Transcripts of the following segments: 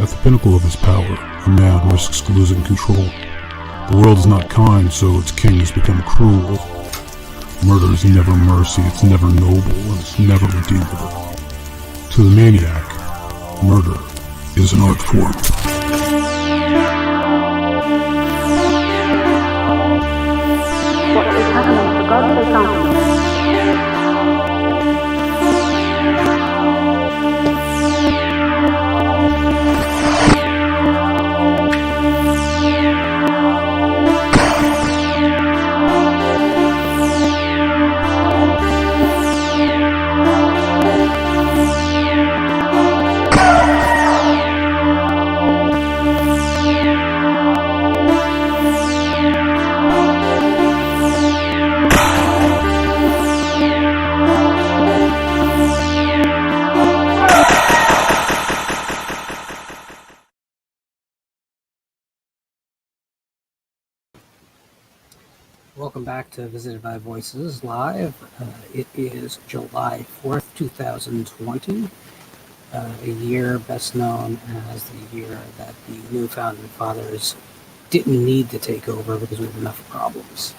At the pinnacle of his power, a man risks losing control. The world is not kind, so its kings become cruel. Murder is never mercy, it's never noble, and it's never redeemable. To the maniac, murder is an art form. What is happening? For God's sake, something. Welcome back to Visited by Voices Live. It is July 4th, 2020, a year best known as the year that the new founding fathers didn't need to take over because we have enough problems.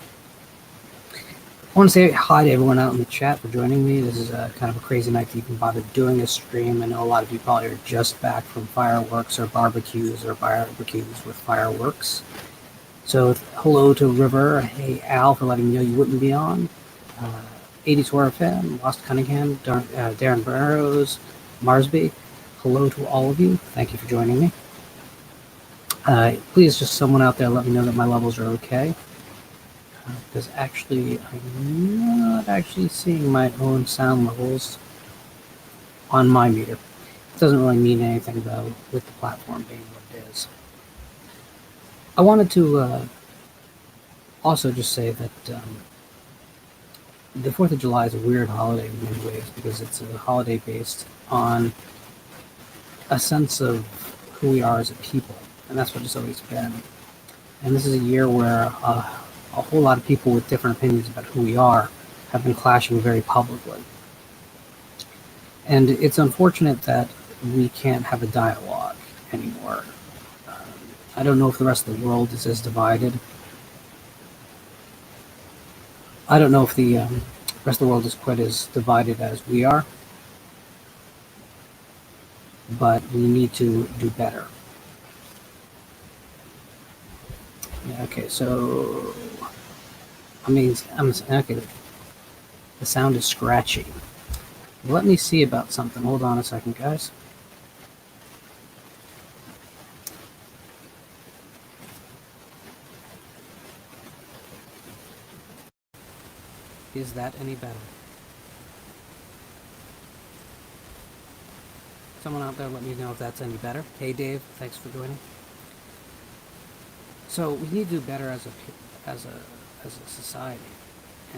I want to say hi to everyone out in the chat for joining me. This is kind of a crazy night to even bother doing a stream. I know a lot of you probably are just back from fireworks or barbecues with fireworks. So hello to River, hey Al for letting me know you wouldn't be on, 80s FM, Lost Cunningham, Darren Burrows, Marsby, hello to all of you, thank you for joining me. Please just someone out there let me know that my levels are okay, because actually I'm not actually seeing my own sound levels on my meter. It doesn't really mean anything though with the platform being what it is. I wanted to also just say that the 4th of July is a weird holiday in many ways because it's a holiday based on a sense of who we are as a people, and that's what it's always been. And this is a year where a whole lot of people with different opinions about who we are have been clashing very publicly. And it's unfortunate that we can't have a dialogue anymore. I don't know if the rest of the world is as divided. I don't know if the rest of the world is quite as divided as we are. But we need to do better. Yeah, okay, so okay. The sound is scratchy. Let me see about something. Hold on a second, guys. Is that any better? Someone out there let me know if that's any better. Hey Dave, thanks for joining. So we need to do better as a society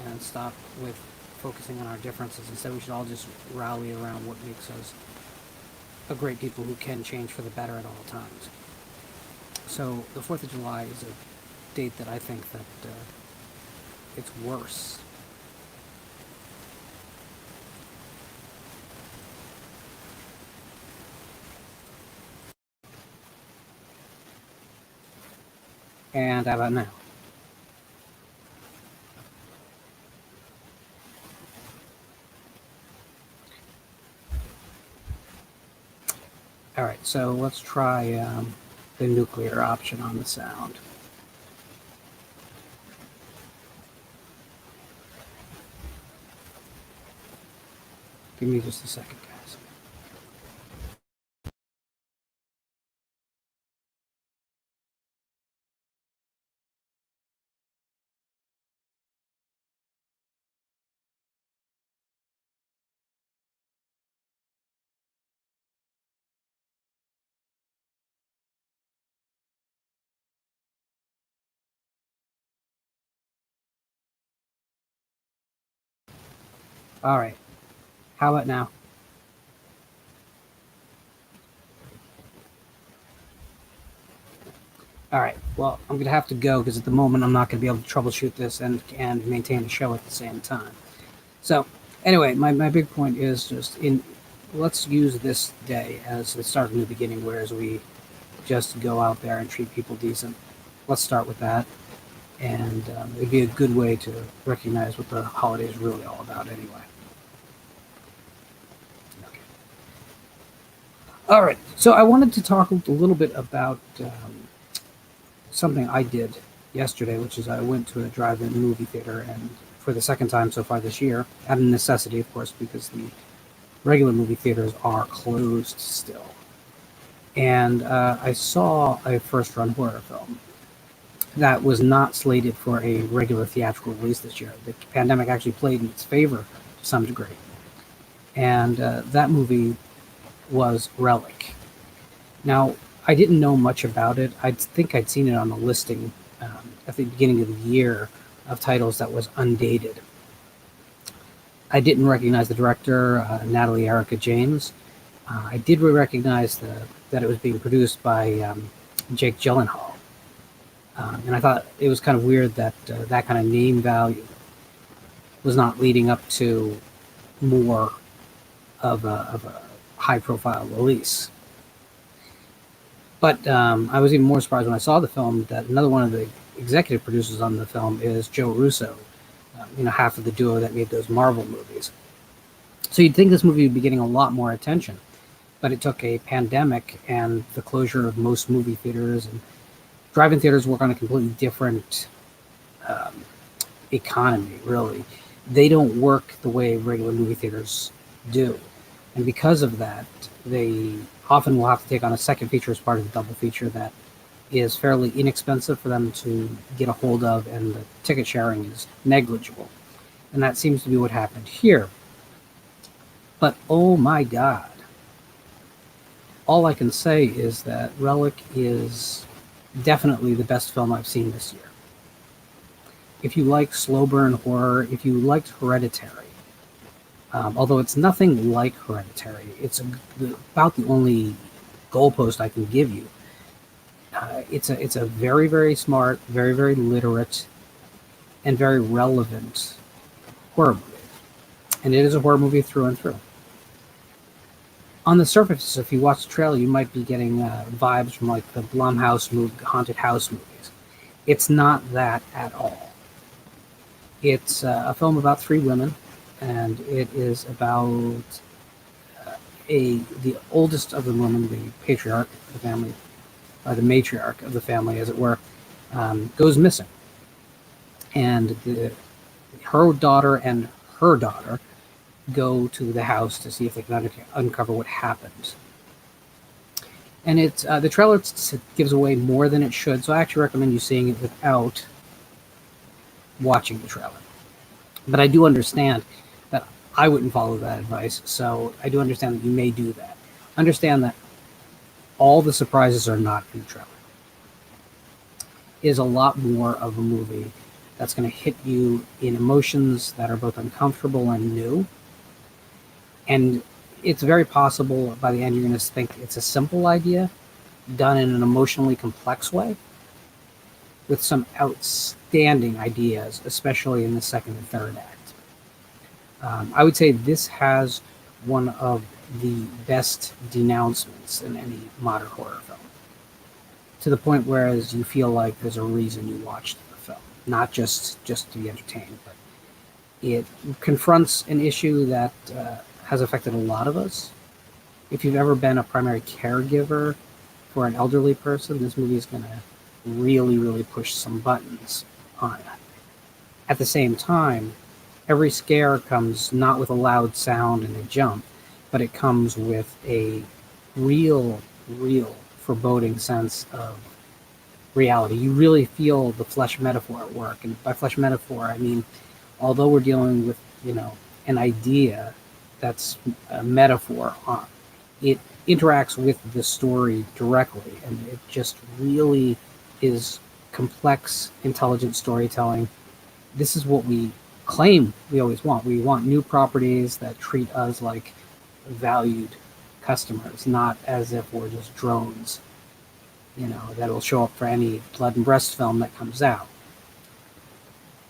and stop with focusing on our differences. Instead we should all just rally around what makes us a great people who can change for the better at all times. So the 4th of July is a date that I think that it's worse. And how about now? All right, so let's try the nuclear option on the sound. Give me just a second, guys. All right, how about now? All right, well, I'm going to have to go because at the moment I'm not going to be able to troubleshoot this and maintain the show at the same time. So anyway, my big point is just let's use this day as the start of a new beginning, whereas we just go out there and treat people decent. Let's start with that. And it'd be a good way to recognize what the holiday is really all about anyway. Okay. All right, so I wanted to talk a little bit about something I did yesterday, which is I went to a drive-in movie theater, and for the second time so far this year, out of necessity, of course, because the regular movie theaters are closed still. And I saw a first-run horror film that was not slated for a regular theatrical release this year. The pandemic actually played in its favor to some degree. And that movie was Relic. Now, I didn't know much about it. I think I'd seen it on the listing at the beginning of the year of titles that was undated. I didn't recognize the director, Natalie Erica James. I did recognize that it was being produced by Jake Gyllenhaal. And I thought it was kind of weird that that kind of name value was not leading up to more of a high-profile release. But I was even more surprised when I saw the film that another one of the executive producers on the film is Joe Russo, half of the duo that made those Marvel movies. So you'd think this movie would be getting a lot more attention, but it took a pandemic and the closure of most movie theaters, and drive-in theaters work on a completely different economy, really. They don't work the way regular movie theaters do. And because of that, they often will have to take on a second feature as part of the double feature that is fairly inexpensive for them to get a hold of, and the ticket sharing is negligible. And that seems to be what happened here. But oh my God. All I can say is that Relic is definitely the best film I've seen this year. If you like slow burn horror, if you liked Hereditary, although it's nothing like Hereditary, it's about the only goalpost I can give you. It's a very, very smart, very, very literate, and very relevant horror movie. And it is a horror movie through and through. On the surface, if you watch the trailer, you might be getting vibes from like the Blumhouse haunted house movies. It's not that at all. It's a film about three women, and it is about the oldest of the women, the patriarch of the family, or the matriarch of the family, as it were, goes missing. And her daughter and her daughter go to the house to see if they can uncover what happened. And it's the trailer gives away more than it should, so I actually recommend you seeing it without watching the trailer. But I do understand that I wouldn't follow that advice, so I do understand that you may do that. Understand that all the surprises are not in the trailer. It is a lot more of a movie that's going to hit you in emotions that are both uncomfortable and new. And it's very possible by the end you're going to think it's a simple idea done in an emotionally complex way with some outstanding ideas, especially in the second and third act. I would say this has one of the best denouncements in any modern horror film. to the point whereas you feel like there's a reason you watched the film, not just to be entertained, but it confronts an issue that has affected a lot of us. If you've ever been a primary caregiver for an elderly person, this movie is going to really, really push some buttons on it. At the same time, every scare comes not with a loud sound and a jump, but it comes with a real foreboding sense of reality. You really feel the flesh metaphor at work. And by flesh metaphor, I mean, although we're dealing with, an idea that's a metaphor, it interacts with the story directly. And it just really is complex, intelligent storytelling. This is what we claim we always want. We want new properties that treat us like valued customers, not as if we're just drones, that will show up for any blood and breast film that comes out.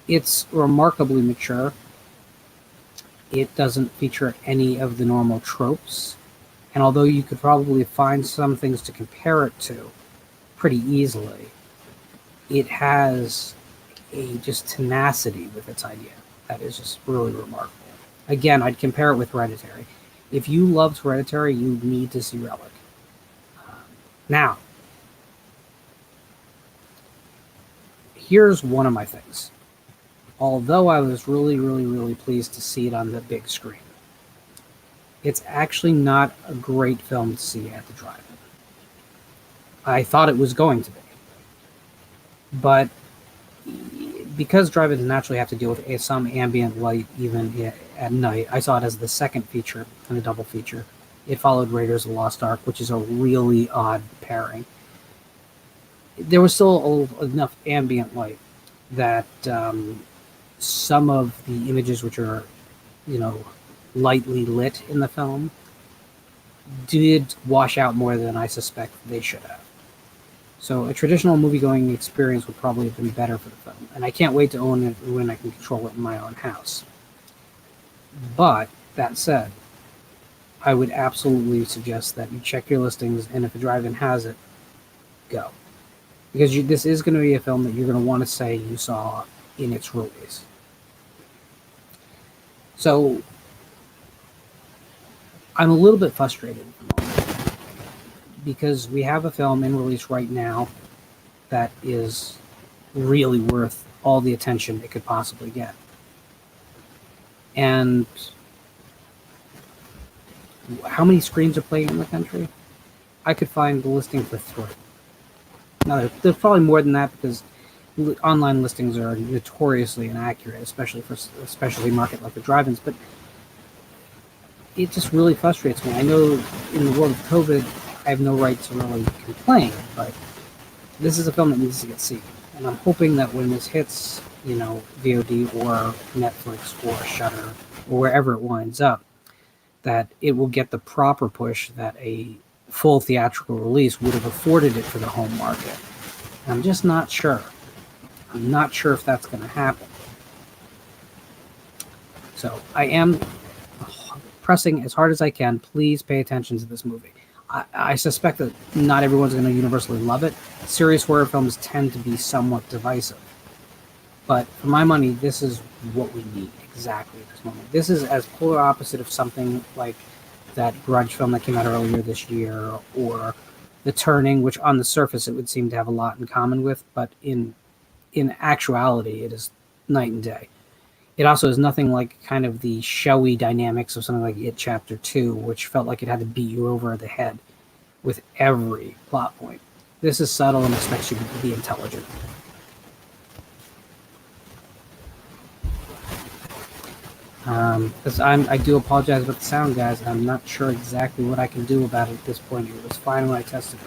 It's remarkably mature. It doesn't feature any of the normal tropes. And although you could probably find some things to compare it to pretty easily, it has a just tenacity with its idea that is just really remarkable. Again, I'd compare it with Hereditary. If you loved Hereditary, you need to see Relic. Now, here's one of my things. Although I was really pleased to see it on the big screen, it's actually not a great film to see at the drive-in. I thought it was going to be. But because drive-ins naturally have to deal with some ambient light even at night, I saw it as the second feature in a double feature. It followed Raiders of the Lost Ark, which is a really odd pairing. There was still enough ambient light that some of the images which are, lightly lit in the film did wash out more than I suspect they should have. So a traditional movie-going experience would probably have been better for the film. And I can't wait to own it when I can control it in my own house. But, that said, I would absolutely suggest that you check your listings, and if a drive-in has it, go. Because this is going to be a film that you're going to want to say you saw in its release. So, I'm a little bit frustrated because we have a film in release right now that is really worth all the attention it could possibly get. And how many screens are playing in the country? I could find the listing for 3. Now, there's probably more than that because online listings are notoriously inaccurate, especially for a specialty market like the drive-ins, but it just really frustrates me. I know in the world of COVID, I have no right to really complain, but this is a film that needs to get seen. And I'm hoping that when this hits, VOD or Netflix or Shudder or wherever it winds up, that it will get the proper push that a full theatrical release would have afforded it for the home market. And I'm just not sure. I'm not sure if that's going to happen. So I am pressing as hard as I can. Please pay attention to this movie. I suspect that not everyone's going to universally love it. Serious horror films tend to be somewhat divisive. But for my money, this is what we need exactly at this moment. This is as polar opposite of something like that Grudge film that came out earlier this year, or The Turning, which on the surface it would seem to have a lot in common with, but in actuality it is night and day. It also is nothing like kind of the showy dynamics of something like It Chapter 2, which felt like it had to beat you over the head with every plot point. This is subtle and expects you to be intelligent. I do apologize about the sound, guys. I'm not sure exactly what I can do about it at this point. It was fine when I tested it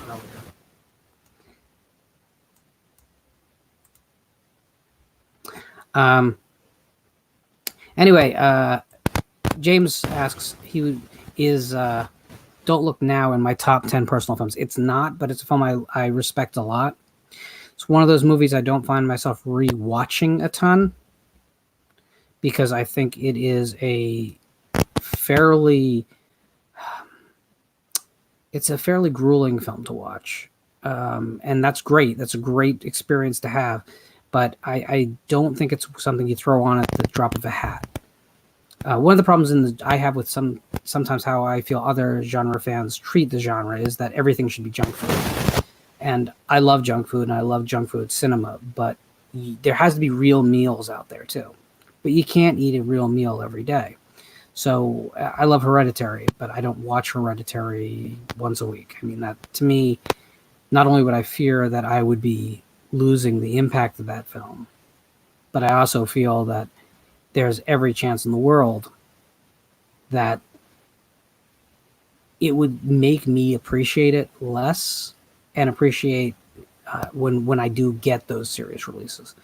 earlier. Anyway, James asks, he is Don't Look Now in my top 10 personal films. It's not, but it's a film I respect a lot. It's one of those movies I don't find myself re-watching a ton because I think it is a fairly grueling film to watch. and that's great. That's a great experience to have, but I don't think it's something you throw on at the drop of a hat. One of the problems I have with sometimes how I feel other genre fans treat the genre is that everything should be junk food, and I love junk food and I love junk food cinema, but there has to be real meals out there too. But you can't eat a real meal every day. So I love Hereditary, but I don't watch Hereditary once a week. I mean, that to me, not only would I fear that I would be losing the impact of that film, but I also feel that there's every chance in the world that it would make me appreciate it less and appreciate when I do get those series releases.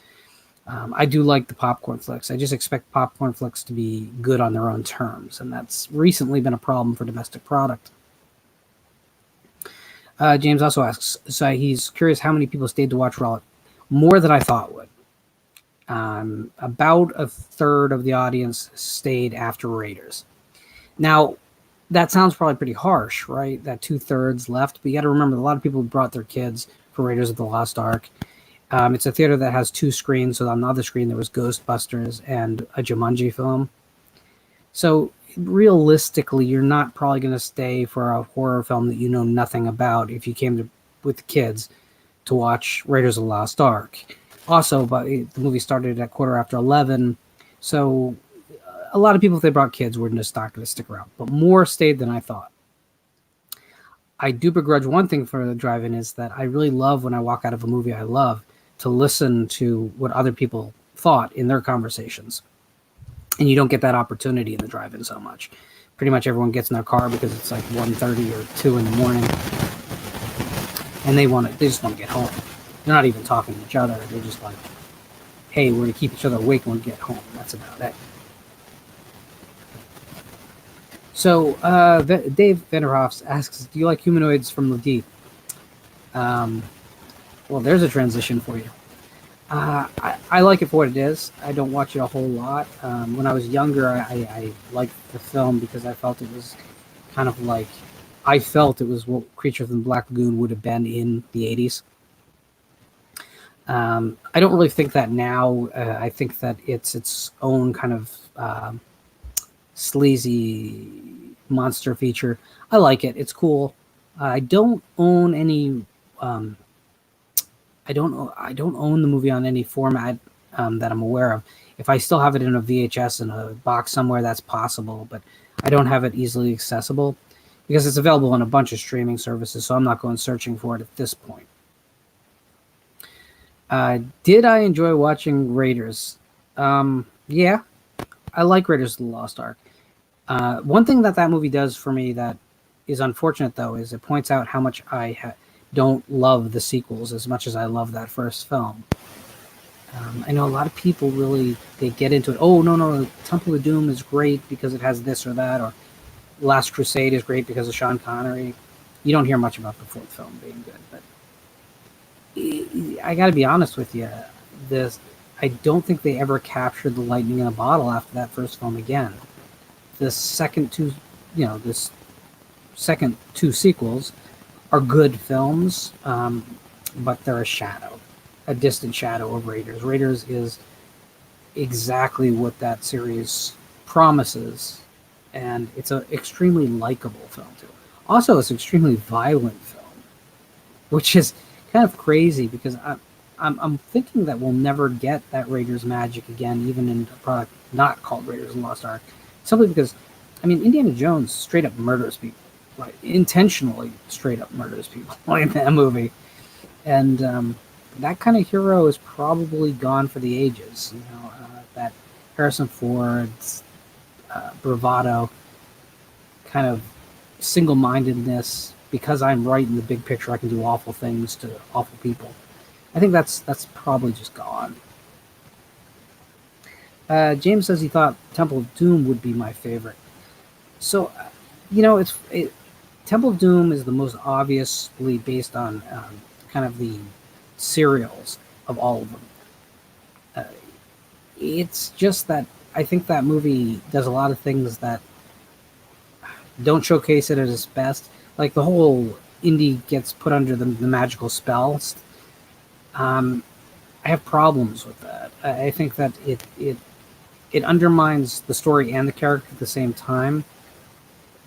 I do like the popcorn flicks. I just expect popcorn flicks to be good on their own terms, and that's recently been a problem for domestic product. James also asks, so he's curious how many people stayed to watch Relic. More than I thought would. About a third of the audience stayed after Raiders. Now, that sounds probably pretty harsh, right? That 2/3 left, but you got to remember a lot of people brought their kids for Raiders of the Lost Ark. It's a theater that has 2 screens, so on the other screen there was Ghostbusters and a Jumanji film. So realistically, you're not probably going to stay for a horror film that you know nothing about if you came with the kids to watch Raiders of the Lost Ark. Also, but the movie started at 11:15, so a lot of people, if they brought kids, were just not going to stick around. But more stayed than I thought. I do begrudge one thing for the drive-in is that I really love when I walk out of a movie I love to listen to what other people thought in their conversations. And you don't get that opportunity in the drive-in so much. Pretty much everyone gets in their car because it's like 1:30 or 2 in the morning. And they just want to get home. They're not even talking to each other. They're just like, hey, we're going to keep each other awake when we get home. That's about it. So, Dave Vanderhoff asks, do you like Humanoids from the Deep? Well, there's a transition for you. I like it for what it is. I don't watch it a whole lot. When I was younger, I liked the film because I felt it was kind of like, I felt it was what Creature from the Black Lagoon would have been in the 80s. I don't really think that now. I think that it's its own kind of sleazy monster feature. I like it. It's cool. I don't own any. I don't own the movie on any format that I'm aware of. If I still have it in a VHS in a box somewhere, that's possible. But I don't have it easily accessible because it's available on a bunch of streaming services. So I'm not going searching for it at this point. Did I enjoy watching Raiders? Yeah, I like Raiders of the Lost Ark. One thing that movie does for me that is unfortunate, though, is it points out how much I don't love the sequels as much as I love that first film. I know a lot of people really, they get into it. Oh, no, Temple of Doom is great because it has this or that, or Last Crusade is great because of Sean Connery. You don't hear much about the fourth film being good, but I got to be honest with you. I don't think they ever captured the lightning in a bottle after that first film again. The second two sequels are good films, but they're a distant shadow of Raiders. Raiders is exactly what that series promises, and it's an extremely likable film too. Also, it's an extremely violent film, which is kind of crazy because I'm thinking that we'll never get that Raiders magic again, even in a product not called Raiders of the Lost Ark. Simply because, I mean, Indiana Jones straight up murders people, like intentionally straight up murders people in that movie, and that kind of hero is probably gone for the ages. That Harrison Ford's bravado, kind of single-mindedness. Because I'm right in the big picture, I can do awful things to awful people. I think that's probably just gone. James says he thought Temple of Doom would be my favorite. So, Temple of Doom is the most obviously based on kind of the serials of all of them. It's just that I think that movie does a lot of things that don't showcase it at its best. Like the whole Indy gets put under the magical spells. I have problems with that. I think that it undermines the story and the character at the same time.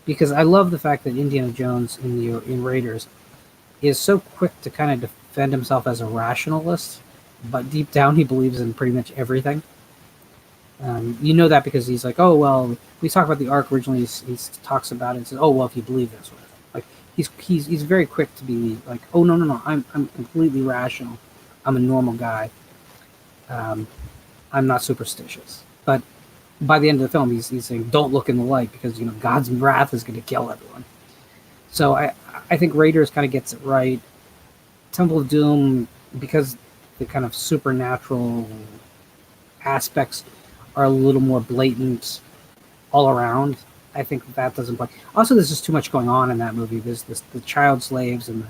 Because I love the fact that Indiana Jones in Raiders is so quick to kind of defend himself as a rationalist, but deep down he believes in pretty much everything. You know that because he's like, oh well, we talk about the arc originally. He talks about it and says, oh well, if you believe this, sort of thing. Like he's very quick to be like, oh no, I'm completely rational. I'm a normal guy. I'm not superstitious. But by the end of the film, he's saying, don't look in the light because God's wrath is going to kill everyone. So I think Raiders kind of gets it right. Temple of Doom, because the kind of supernatural aspects are a little more blatant all around. I think that doesn't play. Also, there's just too much going on in that movie. There's the child slaves and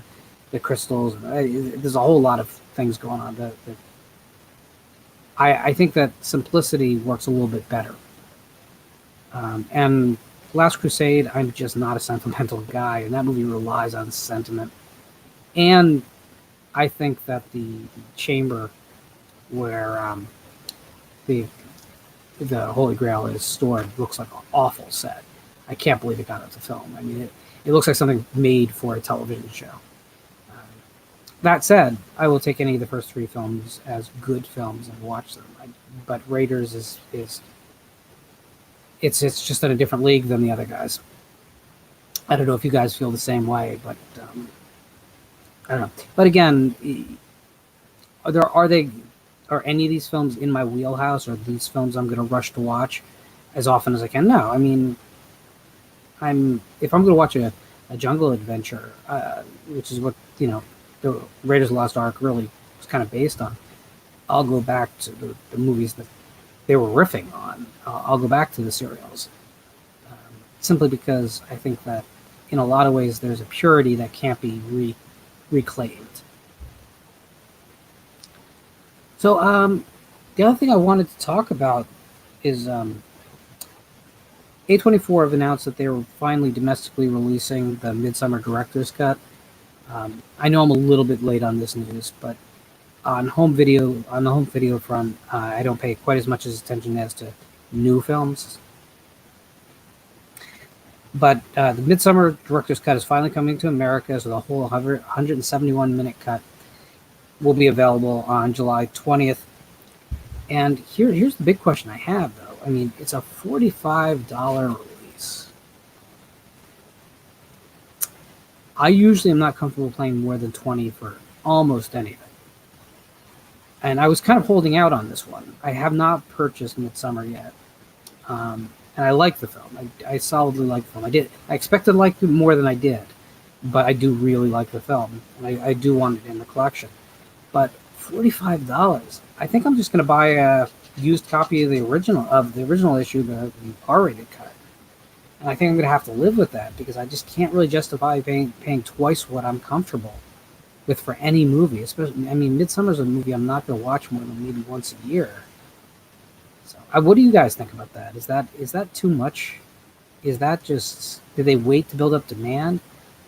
the crystals. There's a whole lot of things going on. I think that simplicity works a little bit better. And Last Crusade, I'm just not a sentimental guy, and that movie relies on sentiment. And I think that the chamber where the Holy Grail is stored looks like an awful set. I can't believe it got into film. I mean, it looks like something made for a television show. That said, I will take any of the first three films as good films and watch them. But Raiders is it's just in a different league than the other guys. I don't know if you guys feel the same way, but I don't know. But again, are any of these films in my wheelhouse, or these films I'm going to rush to watch as often as I can? No, I mean, if I'm going to watch a jungle adventure, which is what the Raiders of the Lost Ark really was kind of based on, I'll go back to the movies that they were riffing on. I'll go back to the serials, simply because I think that in a lot of ways there's a purity that can't be reclaimed. So the other thing I wanted to talk about is A24 have announced that they were finally domestically releasing the Midsummer Director's Cut. I know I'm a little bit late on this news, but on the home video front, I don't pay quite as much attention as to new films. But the Midsummer Director's Cut is finally coming to America, so the whole 171-minute cut will be available on July 20th. And here's the big question I have, though. I mean, it's a $45 release. I usually am not comfortable paying more than $20 for almost anything. And I was kind of holding out on this one. I have not purchased Midsummer yet. And I like the film. I solidly like the film. I expected to like it more than I did. But I do really like the film. And I do want it in the collection. But $45. I think I'm just going to buy a used copy of the original issue, the R-rated cut. And I think I'm going to have to live with that, because I just can't really justify paying twice what I'm comfortable with for any movie. Especially, I mean, Midsummer's a movie I'm not going to watch more than maybe once a year. So, what do you guys think about that? Is that too much? Is that just, did they wait to build up demand?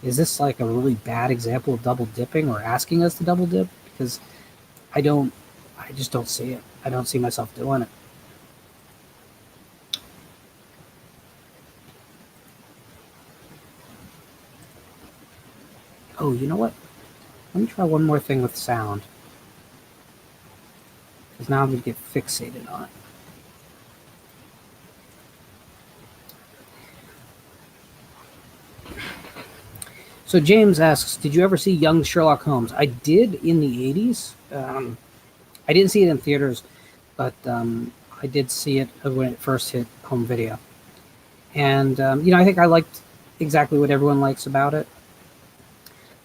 Is this like a really bad example of double dipping, or asking us to double dip? Because I just don't see it. I don't see myself doing it. Oh, you know what? Let me try one more thing with sound. Because now I'm going to get fixated on it. So James asks, did you ever see Young Sherlock Holmes? I did in the 80s. I didn't see it in theaters, but I did see it when it first hit home video. And, I think I liked exactly what everyone likes about it.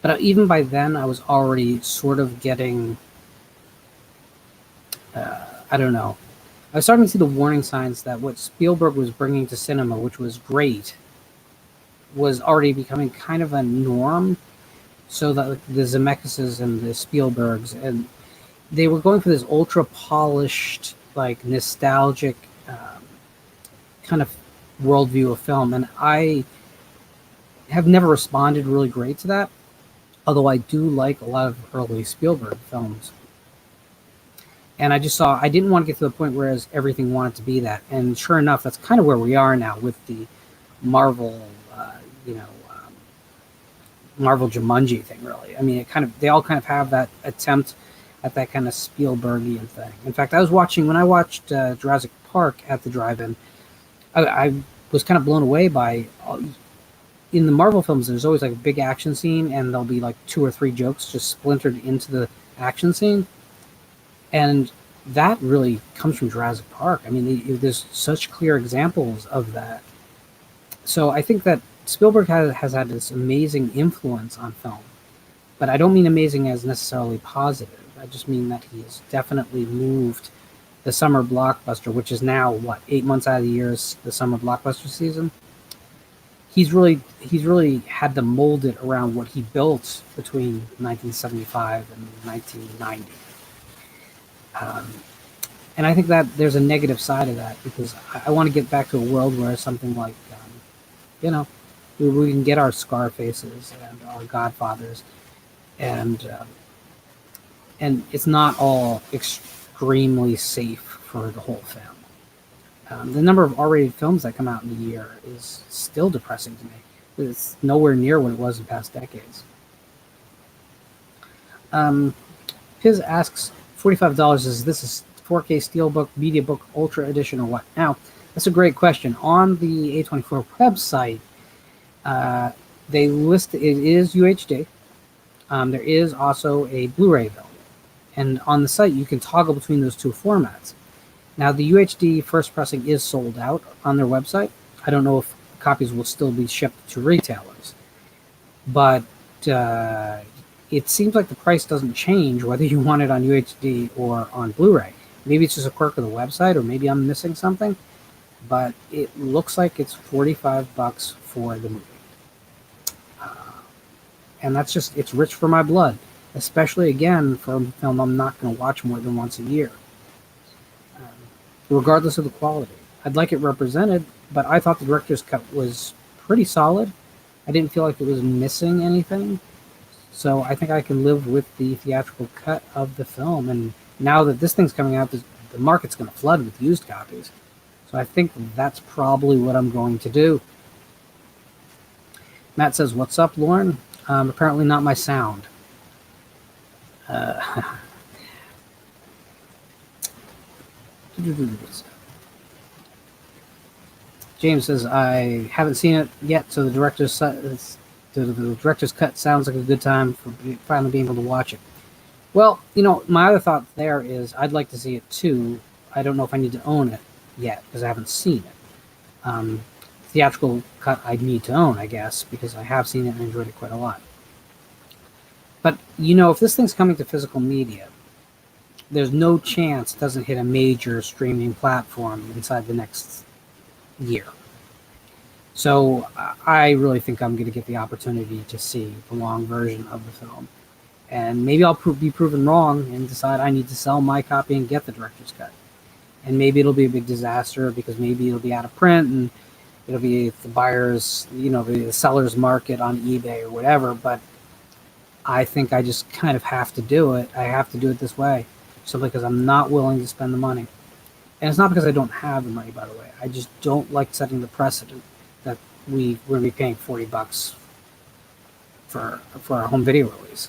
But even by then, I was already sort of getting, I don't know. I was starting to see the warning signs that what Spielberg was bringing to cinema, which was great, was already becoming kind of a norm. So that the Zemeckis and the Spielbergs, and they were going for this ultra polished, like nostalgic kind of worldview of film, and I have never responded really great to that. Although I do like a lot of early Spielberg films. And I didn't want to get to the point where everything wanted to be that. And sure enough, that's kind of where we are now with the Marvel, you know, Marvel Jumanji thing, really. I mean, they all kind of have that attempt at that kind of Spielbergian thing. In fact, when I watched Jurassic Park at the drive-in, I was kind of blown away by, in the Marvel films, there's always like a big action scene, and there'll be like 2 or 3 jokes just splintered into the action scene. And that really comes from Jurassic Park. I mean, there's such clear examples of that. So I think that Spielberg has had this amazing influence on film. But I don't mean amazing as necessarily positive. I just mean that he has definitely moved the summer blockbuster, which is now, 8 months out of the year is the summer blockbuster season. He's really had to mold it around what he built between 1975 and 1990. And I think that there's a negative side of that, because I want to get back to a world where something like, we can get our Scarfaces and our Godfathers, and it's not all extremely safe for the whole family. The number of R-rated films that come out in a year is still depressing to me. It's nowhere near what it was in past decades. Piz asks, $45, is this a 4K Steelbook, Mediabook, Ultra Edition, or what? Now, that's a great question. On the A24 website, they list it is UHD. There is also a Blu-ray available. And on the site, you can toggle between those two formats. Now, the UHD first pressing is sold out on their website. I don't know if copies will still be shipped to retailers. But it seems like the price doesn't change whether you want it on UHD or on Blu-ray. Maybe it's just a quirk of the website, or maybe I'm missing something. But it looks like it's $45 for the movie. And it's rich for my blood. Especially, again, for a film I'm not going to watch more than once a year. Regardless of the quality. I'd like it represented, but I thought the director's cut was pretty solid. I didn't feel like it was missing anything. So I think I can live with the theatrical cut of the film. And now that this thing's coming out, the market's going to flood with used copies. So I think that's probably what I'm going to do. Matt says, what's up, Lauren? Apparently not my sound. James says, I haven't seen it yet, so the director's cut sounds like a good time for finally being able to watch it. Well, my other thought there is I'd like to see it too. I don't know if I need to own it yet, because I haven't seen it. Theatrical cut I need to own, I guess, because I have seen it and enjoyed it quite a lot. But, if this thing's coming to physical media, there's no chance it doesn't hit a major streaming platform inside the next year. So I really think I'm going to get the opportunity to see the long version of the film. And maybe I'll be proven wrong and decide I need to sell my copy and get the director's cut. And maybe it'll be a big disaster, because maybe it'll be out of print and it'll be the buyer's, the seller's market on eBay or whatever. But I think I just kind of have to do it. I have to do it this way, simply because I'm not willing to spend the money. And it's not because I don't have the money, by the way. I just don't like setting the precedent that we're going to be paying $40 for a home video release.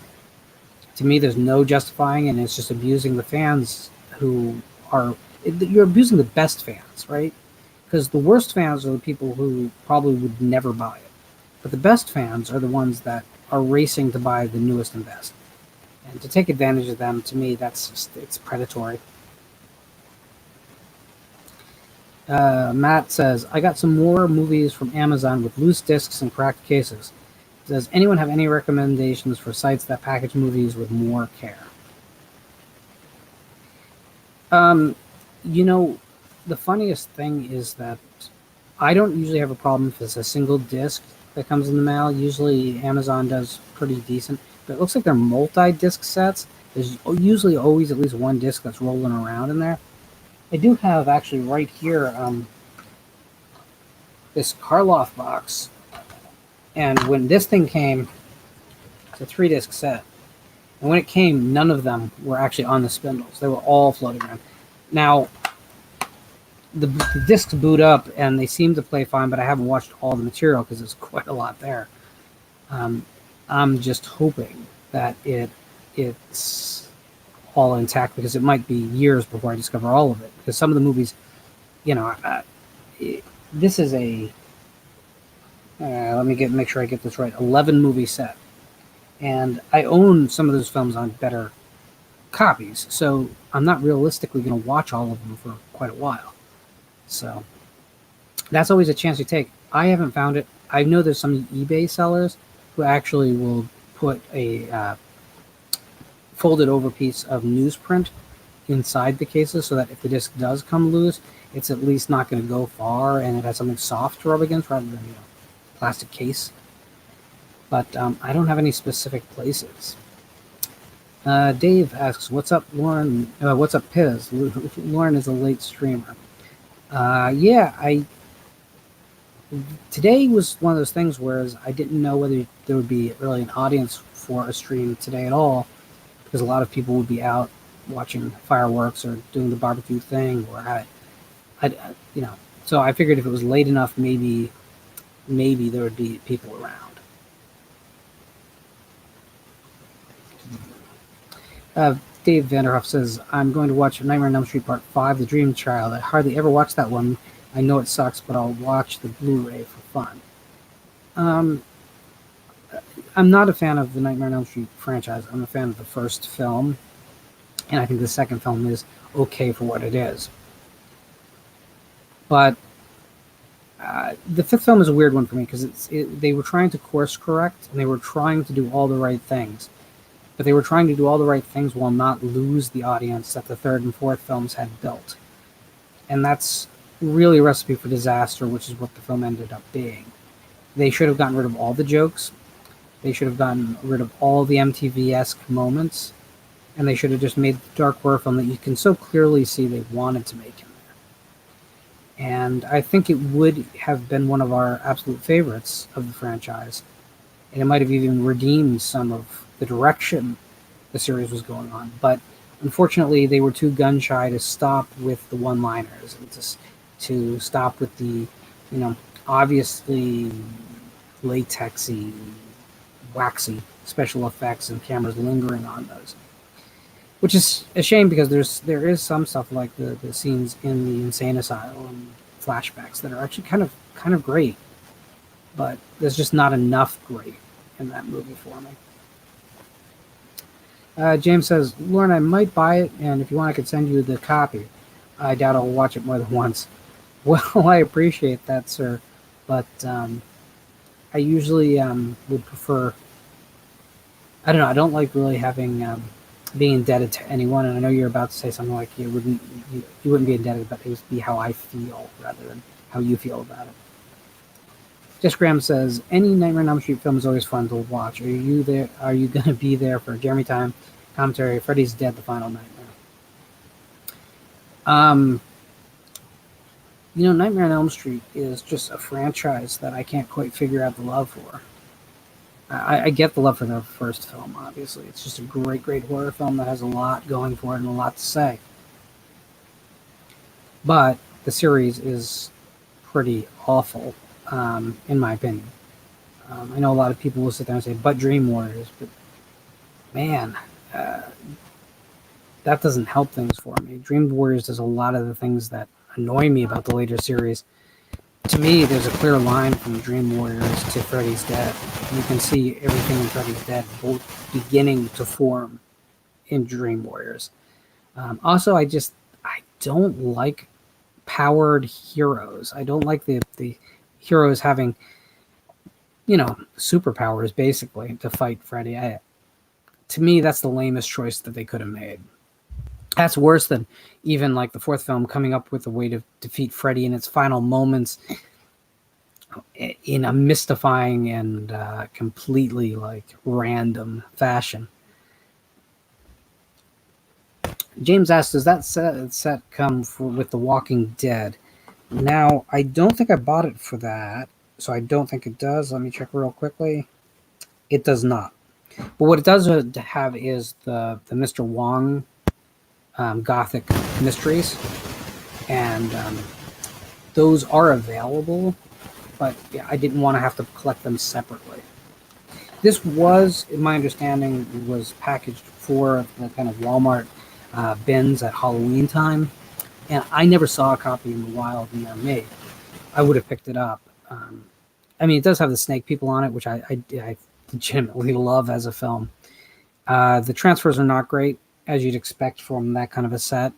To me, there's no justifying, and it's just abusing the fans who are... You're abusing the best fans, right? Because the worst fans are the people who probably would never buy it. But the best fans are the ones that are racing to buy the newest and best. And to take advantage of them, to me, it's predatory. Matt says, I got some more movies from Amazon with loose discs and cracked cases. Does anyone have any recommendations for sites that package movies with more care? The funniest thing is that I don't usually have a problem if it's a single disc that comes in the mail. Usually Amazon does pretty decent. But it looks like they're multi-disc sets. There's usually always at least one disc that's rolling around in there. I do have actually right here this Karloff box. And when this thing came, It's a 3-disc set. And when it came, none of them were actually on the spindles. They were all floating around. Now, the discs boot up and they seem to play fine, but I haven't watched all the material because there's quite a lot there. I'm just hoping that it's all intact, because it might be years before I discover all of it. Because some of the movies, this is a let me make sure I get this right. 11 movie set, and I own some of those films on better copies, so I'm not realistically going to watch all of them for quite a while. So that's always a chance you take. I haven't found it. I know there's some eBay sellers who actually will put a folded over piece of newsprint inside the cases, so that if the disc does come loose, it's at least not going to go far, and it has something soft to rub against rather than plastic case. But I don't have any specific places. Dave asks, "What's up, Lauren? What's up, Piz?" Lauren is a late streamer. Today was one of those things where I didn't know whether there would be really an audience for a stream today at all, because a lot of people would be out watching fireworks or doing the barbecue thing, or so I figured if it was late enough, maybe there would be people around. Dave Vanderhoff says, "I'm going to watch Nightmare on Elm Street Part 5, The Dream Child. I hardly ever watch that one. I know it sucks, but I'll watch the Blu-ray for fun." I'm not a fan of the Nightmare on Elm Street franchise. I'm a fan of the first film, and I think the second film is okay for what it is. But the fifth film is a weird one for me, because they were trying to course correct, and they were trying to do all the right things. But they were trying to do all the right things while not lose the audience that the third and fourth films had built. And that's really a recipe for disaster, which is what the film ended up being. They should have gotten rid of all the jokes. They should have gotten rid of all the MTV-esque moments. And they should have just made the dark horror film that you can so clearly see they wanted to make in there. And I think it would have been one of our absolute favorites of the franchise. And it might have even redeemed some of the direction the series was going on. But unfortunately, they were too gun-shy to stop with the one-liners and to stop with the, obviously latexy, waxy special effects and cameras lingering on those. Which is a shame, because there is some stuff like the scenes in the insane asylum flashbacks that are actually kind of great. But there's just not enough great in that movie for me. James says, "Lauren, I might buy it, and if you want, I could send you the copy. I doubt I'll watch it more than once." Well, I appreciate that, sir, but I usually would prefer. I don't know. I don't like really having being indebted to anyone, and I know you're about to say something like you wouldn't be indebted, but it would be how I feel rather than how you feel about it. Jess Graham says, "Any Nightmare on Elm Street film is always fun to watch. Are you there? Are you going to be there for Jeremy Time commentary? Freddy's Dead: The Final Nightmare." Nightmare on Elm Street is just a franchise that I can't quite figure out the love for. I get the love for the first film, obviously. It's just a great, great horror film that has a lot going for it and a lot to say. But the series is pretty awful. In my opinion. I know a lot of people will sit there and say, "But Dream Warriors," but man, that doesn't help things for me. Dream Warriors does a lot of the things that annoy me about the later series. To me, there's a clear line from Dream Warriors to Freddy's Dead. You can see everything in Freddy's Dead beginning to form in Dream Warriors. Also, I don't like powered heroes. I don't like the heroes having, superpowers basically to fight Freddy. To me, that's the lamest choice that they could have made. That's worse than even like the fourth film coming up with a way to defeat Freddy in its final moments in a mystifying and completely random fashion. James asks, "Does that set come with The Walking Dead?" Now, I don't think I bought it for that, so I don't think it does. Let me check real quickly. It does not. But what it does have is the Mr. Wong Gothic mysteries, and those are available. But yeah, I didn't want to have to collect them separately. This was, in my understanding, was packaged for the kind of Walmart bins at Halloween time, and I never saw a copy in the wild near me. I would have picked it up. I mean, it does have the snake people on it, which I legitimately love as a film. The transfers are not great, as you'd expect from that kind of a set.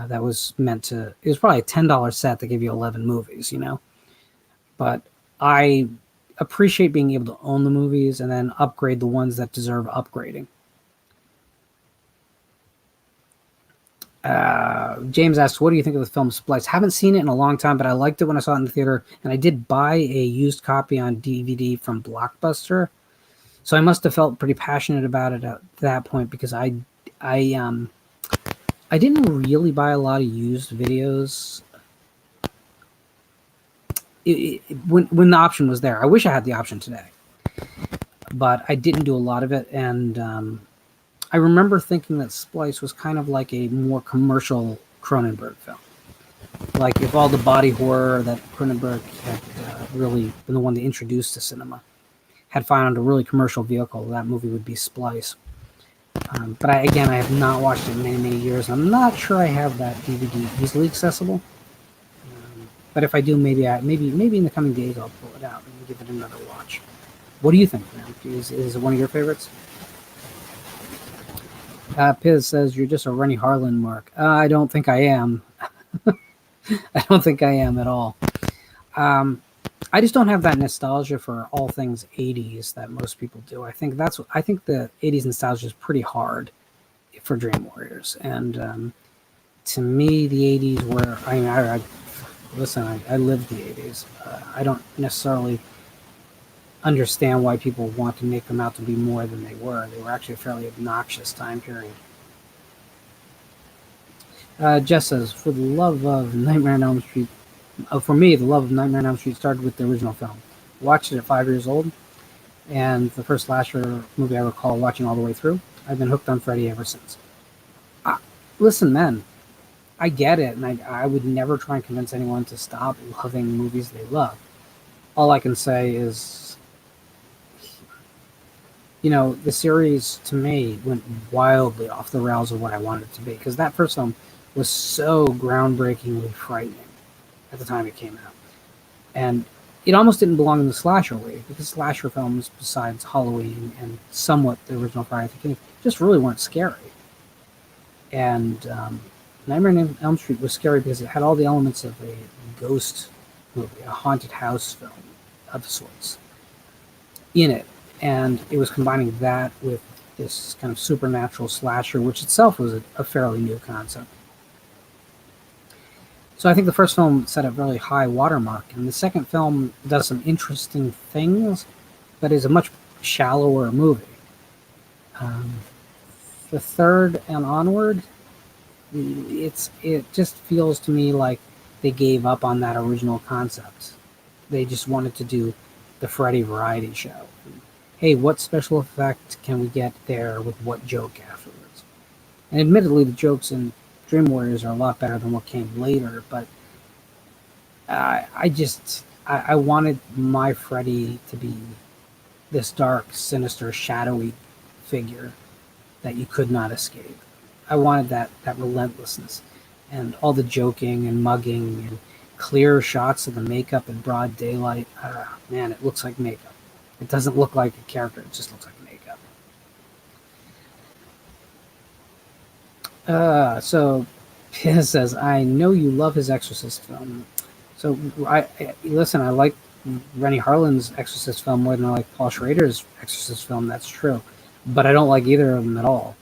That was meant to, it was probably a $10 set that gave you 11 movies, you know? But I appreciate being able to own the movies and then upgrade the ones that deserve upgrading. James asks, what do you think of the film Splice? Haven't seen it in a long time, but I liked it when I saw it in the theater, and I did buy a used copy on DVD from Blockbuster. So I must have felt pretty passionate about it at that point, because I didn't really buy a lot of used videos when the option was there. I wish I had the option today, but I didn't do a lot of it, and I remember thinking that Splice was kind of like a more commercial Cronenberg film. Like if all the body horror that Cronenberg had really been the one that introduced to cinema had found a really commercial vehicle, that movie would be Splice. But I have not watched it in many, many years. I'm not sure I have that DVD easily accessible. But if I do, maybe in the coming days I'll pull it out and give it another watch. What do you think, man? Is it one of your favorites? Piz says, you're just a Rennie Harlan mark. I don't think I am. I don't think I am at all. I just don't have that nostalgia for all things 80s that most people do. I think the 80s nostalgia is pretty hard for Dream Warriors. And to me, the 80s were, I lived the 80s. I don't necessarily understand why people want to make them out to be more than they were. They were actually a fairly obnoxious time period. Jess says, for the love of Nightmare on Elm Street, for me, the love of Nightmare on Elm Street started with the original film. Watched it at 5 years old, and the first slasher movie I recall watching all the way through. I've been hooked on Freddy ever since. Listen, man, I get it, and I would never try and convince anyone to stop loving movies they love. All I can say is, the series, to me, went wildly off the rails of what I wanted it to be, because that first film was so groundbreakingly frightening at the time it came out. And it almost didn't belong in the slasher wave, because slasher films, besides Halloween and somewhat the original Friday the 13th, just really weren't scary. And Nightmare on Elm Street was scary because it had all the elements of a ghost movie, a haunted house film of sorts in it. And it was combining that with this kind of supernatural slasher, which itself was a fairly new concept. So I think the first film set a really high watermark, and the second film does some interesting things, but is a much shallower movie. The third and onward, it just feels to me like they gave up on that original concept. They just wanted to do the Freddy variety show. Hey, what special effect can we get there with what joke afterwards? And admittedly, the jokes in Dream Warriors are a lot better than what came later, but I wanted my Freddy to be this dark, sinister, shadowy figure that you could not escape. I wanted that relentlessness, and all the joking and mugging and clear shots of the makeup in broad daylight. Man, it looks like makeup. It doesn't look like a character, it just looks like makeup. So Piz says, I know you love his Exorcist film. So listen, I like Rennie Harlan's Exorcist film more than I like Paul Schrader's Exorcist film, that's true. But I don't like either of them at all.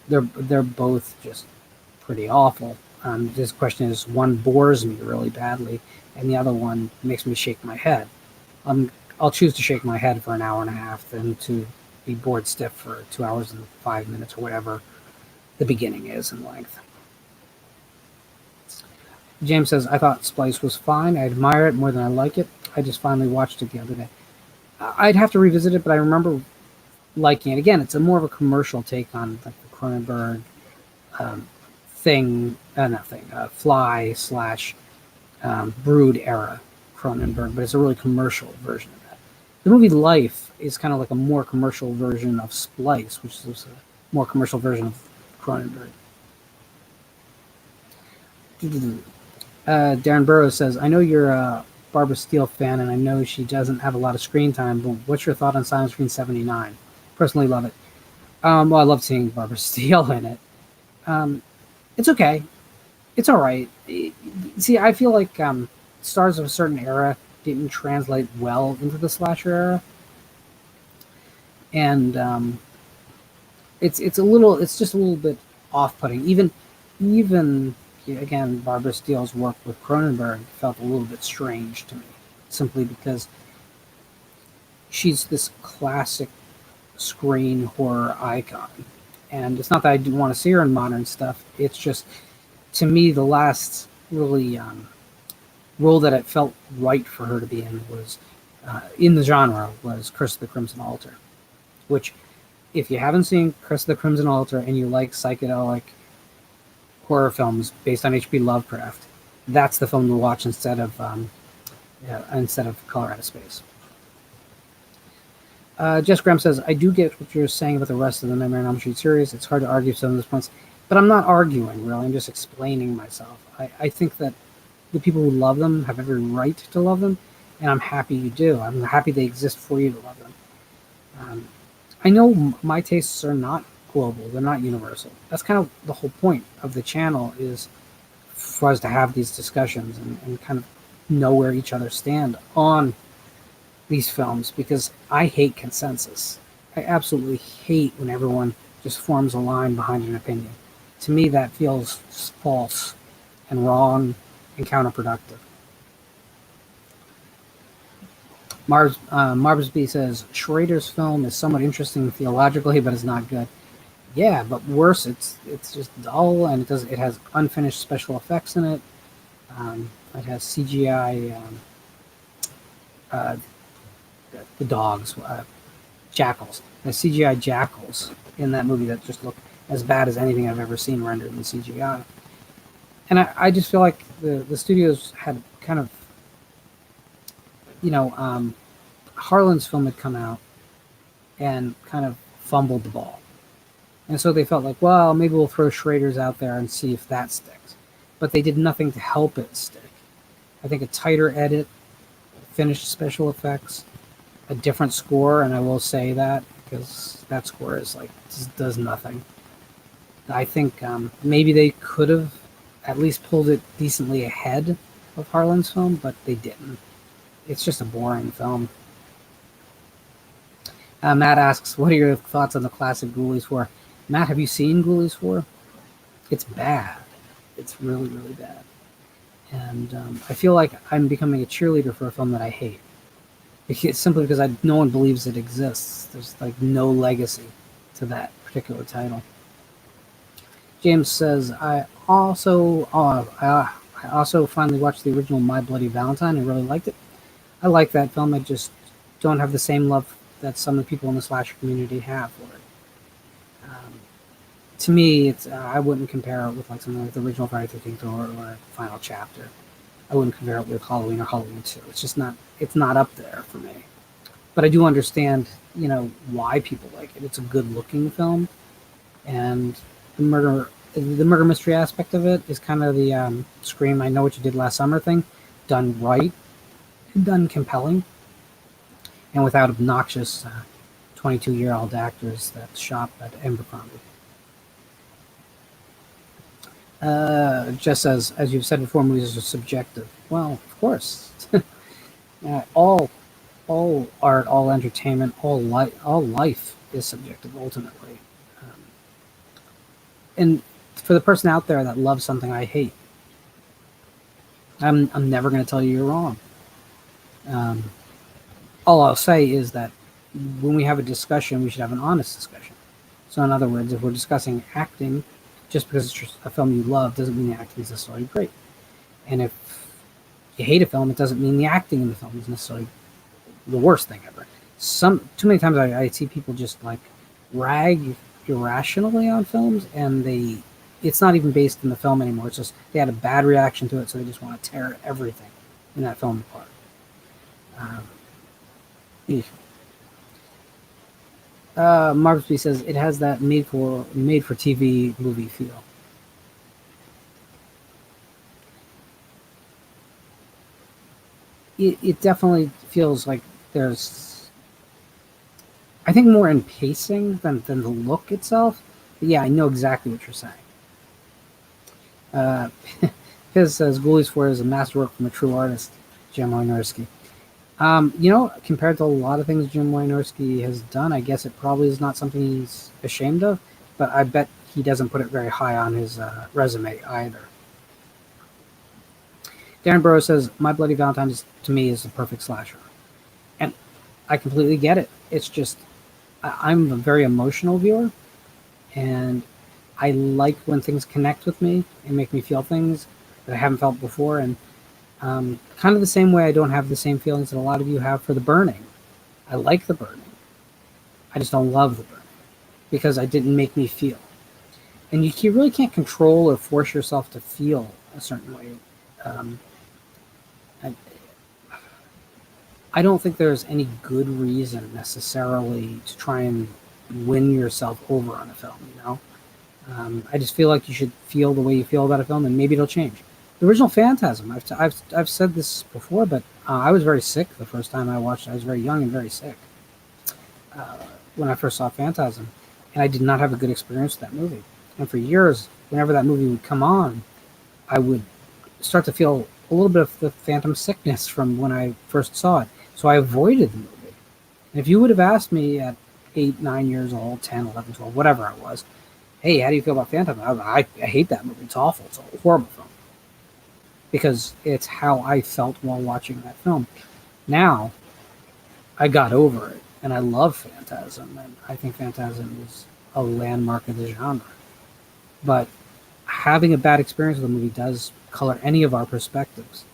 They're both just pretty awful. This question is, one bores me really badly, and the other one makes me shake my head. I'll choose to shake my head for an hour and a half than to be bored stiff for 2 hours and 5 minutes or whatever the beginning is in length. James says, I thought Splice was fine. I admire it more than I like it. I just finally watched it the other day. I'd have to revisit it, but I remember liking it. Again, it's a more of a commercial take on like the Cronenberg Fly slash Brood era Cronenberg, but it's a really commercial version of that. The movie Life is kind of like a more commercial version of Splice, which is a more commercial version of Cronenberg. Darren Burrows says, I know you're a Barbara Steele fan, and I know she doesn't have a lot of screen time, but what's your thought on Silent Screen 79? Personally love it. Well, I love seeing Barbara Steele in it. It's okay. It's all right. See, I feel like stars of a certain era didn't translate well into the slasher era, and it's just a little bit off-putting. Even again, Barbara Steele's work with Cronenberg felt a little bit strange to me, simply because she's this classic screen horror icon. And it's not that I do want to see her in modern stuff. It's just, to me, the last really role that it felt right for her to be in was, in the genre, was Curse of the Crimson Altar. Which, if you haven't seen Curse of the Crimson Altar and you like psychedelic horror films based on H.P. Lovecraft, that's the film to watch instead of Color Out of Space. Jess Graham says, I do get what you're saying about the rest of the Nightmare on Elm Street series. It's hard to argue some of those points, but I'm not arguing, really. I'm just explaining myself. I think that the people who love them have every right to love them, and I'm happy you do. I'm happy they exist for you to love them. I know my tastes are not global. They're not universal. That's kind of the whole point of the channel, is for us to have these discussions and kind of know where each other stand on these films, because I hate consensus. I absolutely hate when everyone just forms a line behind an opinion. To me, that feels false and wrong and counterproductive. Marbsby says, Schrader's film is somewhat interesting theologically, but it's not good. Yeah, but worse, it's just dull, and it has unfinished special effects in it. It has CGI, the dogs, jackals. There's CGI jackals in that movie that just look as bad as anything I've ever seen rendered in CGI. And I just feel like the studios had kind of, Harlan's film had come out and kind of fumbled the ball. And so they felt like, well, maybe we'll throw Schrader's out there and see if that sticks. But they did nothing to help it stick. I think a tighter edit, finished special effects, a different score, and I will say that because that score is just does nothing. I think maybe they could have at least pulled it decently ahead of Harlan's film, but they didn't. It's just a boring film. Matt asks, what are your thoughts on the classic Ghoulies 4? Matt, have you seen Ghoulies 4? It's bad. It's really, really bad. And I feel like I'm becoming a cheerleader for a film that I hate. It's simply because no one believes it exists. There's no legacy to that particular title. James says, I also finally watched the original My Bloody Valentine and really liked it. I like that film. I just don't have the same love that some of the people in the slasher community have for it. To me, it's I wouldn't compare it with something like the original Friday the 13th or Final Chapter. I wouldn't compare it with Halloween or Halloween 2. It's just not. It's not up there for me. But I do understand, why people like it. It's a good-looking film, and the murder mystery aspect of it is kind of the Scream, I Know What You Did Last Summer thing, done right, done compelling, and without obnoxious 22-year-old actors that shop at Abercrombie. Just says, as you've said before, movies are subjective. Well, of course. All art, all entertainment, all life is subjective ultimately. And for the person out there that loves something I hate, I'm never going to tell you you're wrong. All I'll say is that when we have a discussion, we should have an honest discussion. So in other words, if we're discussing acting, just because it's just a film you love doesn't mean the acting is necessarily great. And if you hate a film, it doesn't mean the acting in the film is necessarily the worst thing ever. too many times I see people just like rag irrationally on films, and it's not even based in the film anymore. It's just they had a bad reaction to it, so they just want to tear everything in that film apart. Eesh. Marcus B says it has that made for TV movie feel. It definitely feels like there's, I think, more in pacing than the look itself. But yeah, I know exactly what you're saying. Piz says Ghoulies 4 is a masterwork from a true artist, Jim Wynorski. Compared to a lot of things Jim Wynorski has done, I guess it probably is not something he's ashamed of, but I bet he doesn't put it very high on his resume either. Darren Burrow says, My Bloody Valentine to me is the perfect slasher. And I completely get it. It's just, I'm a very emotional viewer, and I like when things connect with me and make me feel things that I haven't felt before. And kind of the same way I don't have the same feelings that a lot of you have for The Burning. I like The Burning. I just don't love The Burning because it didn't make me feel. And you really can't control or force yourself to feel a certain way. I don't think there's any good reason necessarily to try and win yourself over on a film, I just feel like you should feel the way you feel about a film, and maybe it'll change. The original Phantasm, I've said this before, but I was very sick the first time I watched it. I was very young and very sick when I first saw Phantasm, and I did not have a good experience with that movie. And for years, whenever that movie would come on, I would start to feel a little bit of the phantom sickness from when I first saw it. So I avoided the movie. And if you would have asked me at 8, 9 years old, 10, 11, 12, whatever I was, hey, how do you feel about Phantom? I hate that movie. It's awful. It's a horrible film. Because it's how I felt while watching that film. Now, I got over it, and I love Phantasm, and I think Phantasm is a landmark of the genre. But having a bad experience with a movie does color any of our perspectives.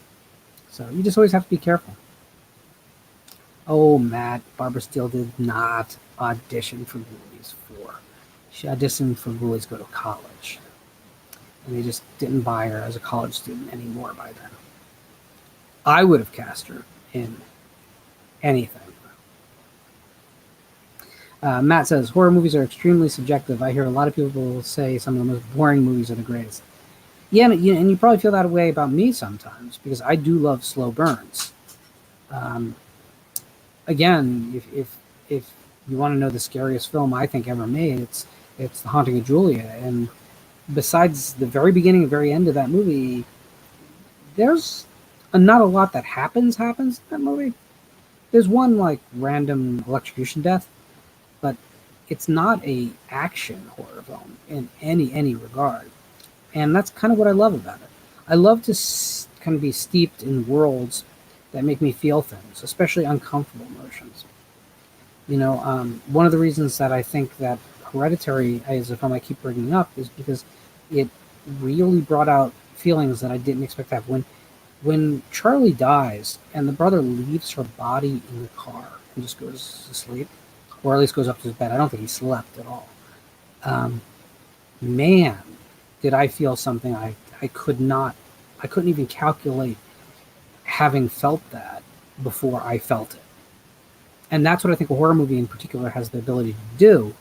So you just always have to be careful. Oh, Matt, Barbara Steele did not audition for Ghoulies 4. She auditioned for Ghoulies Go to College. And they just didn't buy her as a college student anymore by then. I would have cast her in anything. Matt says, horror movies are extremely subjective. I hear a lot of people say some of the most boring movies are the greatest. Yeah, and you probably feel that way about me sometimes, because I do love slow burns. Again, if you want to know the scariest film I think ever made, it's The Haunting of Julia. And besides the very beginning and very end of that movie, there's not a lot that happens in that movie. There's one like random electrocution death, but it's not a action horror film in any regard. And that's kind of what I love about it. I love to kind of be steeped in worlds that make me feel things, especially uncomfortable emotions. One of the reasons that I think that Hereditary is a film I keep bringing up is because it really brought out feelings that I didn't expect to have. When Charlie dies and the brother leaves her body in the car and just goes to sleep, or at least goes up to his bed. I don't think he slept at all. Man, did I feel something I couldn't even calculate having felt that before I felt it. And that's what I think a horror movie in particular has the ability to do.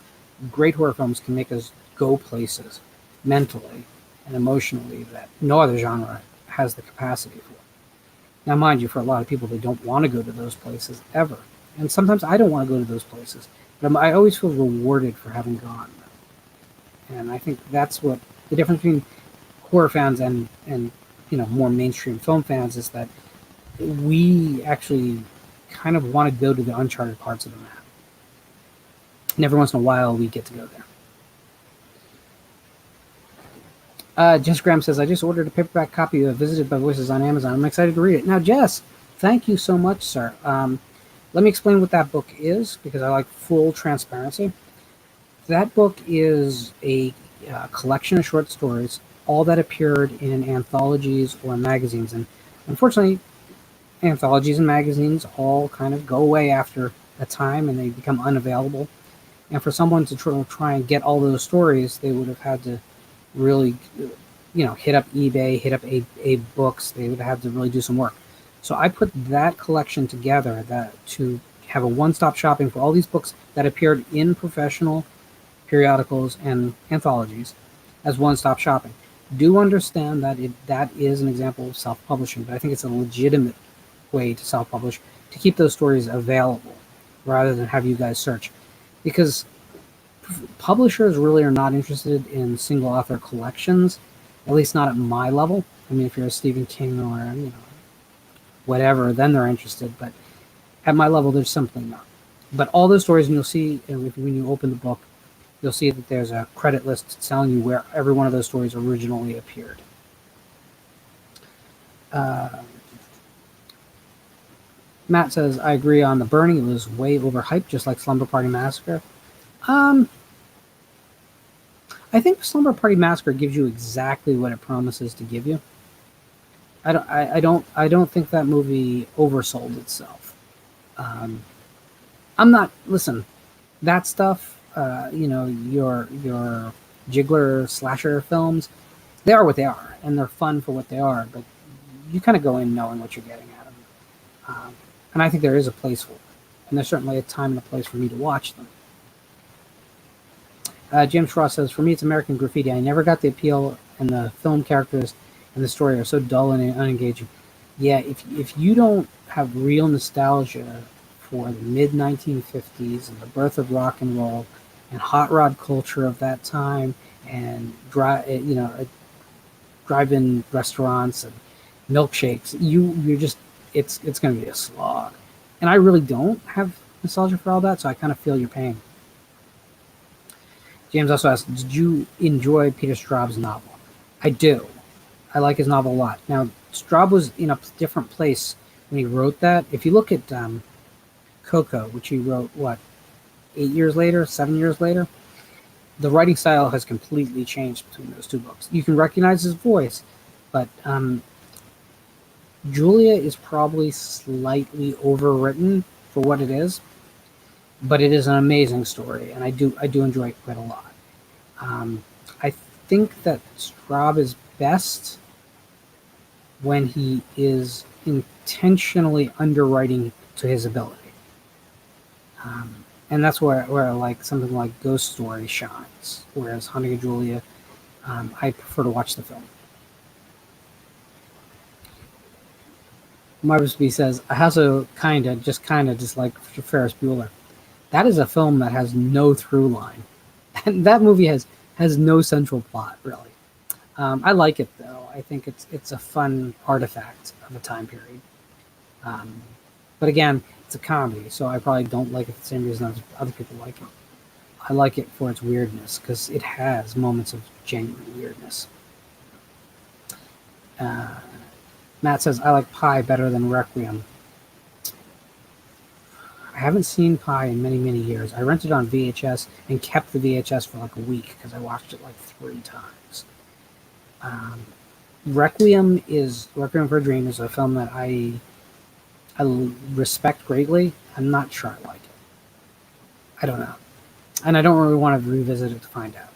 Great horror films can make us go places mentally and emotionally that no other genre has the capacity for. Now, mind you, for a lot of people, they don't want to go to those places ever. And sometimes I don't want to go to those places. But I always feel rewarded for having gone. And I think that's what the difference between horror fans and more mainstream film fans is that we actually kind of want to go to the uncharted parts of the map. And every once in a while, we get to go there. Jess Graham says, I just ordered a paperback copy of Visited by Voices on Amazon. I'm excited to read it. Now, Jess, thank you so much, sir. Let me explain what that book is, because I like full transparency. That book is a collection of short stories, all that appeared in anthologies or magazines. And unfortunately, anthologies and magazines all kind of go away after a time and they become unavailable. And for someone to try and get all those stories, they would have had to really, hit up eBay, hit up a books. They would have had to really do some work. So I put that collection together to have a one-stop shopping for all these books that appeared in professional periodicals and anthologies as one-stop shopping. Do understand that that is an example of self-publishing, but I think it's a legitimate way to self-publish, to keep those stories available rather than have you guys search. Because publishers really are not interested in single author collections, at least not at my level. I mean, if you're a Stephen King or whatever, then they're interested. But at my level, there's simply not. But all those stories, and you'll see when you open the book, you'll see that there's a credit list telling you where every one of those stories originally appeared. Matt says, I agree on The Burning. It was way overhyped, just like Slumber Party Massacre. I think Slumber Party Massacre gives you exactly what it promises to give you. I don't think that movie oversold itself. Listen, that stuff, your Jiggler slasher films, they are what they are, and they're fun for what they are, but you kind of go in knowing what you're getting at them. And I think there is a place for it, and there's certainly a time and a place for me to watch them. James Frost says, for me, it's American Graffiti. I never got the appeal, and the film characters and the story are so dull and unengaging. Yeah, if you don't have real nostalgia for the mid-1950s and the birth of rock and roll and hot rod culture of that time and drive-in restaurants and milkshakes, you're just it's going to be a slog. And I really don't have nostalgia for all that, so I kind of feel your pain. James also asks, did you enjoy Peter Straub's novel? I do. I like his novel a lot. Now, Straub was in a different place when he wrote that. If you look at Coco, which he wrote, 7 years later, the writing style has completely changed between those two books. You can recognize his voice, but Julia is probably slightly overwritten for what it is, but it is an amazing story, and I do enjoy it quite a lot. I think that Straub is best when he is intentionally underwriting to his ability. And that's where like something like Ghost Story shines, whereas Hunting of Julia, I prefer to watch the film. Marvis B says, I also kind of just like Ferris Bueller. That is a film that has no through line. That movie has no central plot, really. I like it, though. I think it's a fun artifact of a time period. But again, it's a comedy, so I probably don't like it for the same reason other people like it. I like it for its weirdness, because it has moments of genuine weirdness. Matt says, I like Pi better than Requiem. I haven't seen Pi in many, many years. I rented it on VHS and kept the VHS for like a week because I watched it like 3 times. Requiem for a Dream is a film that I respect greatly. I'm not sure I like it. I don't know. And I don't really want to revisit it to find out.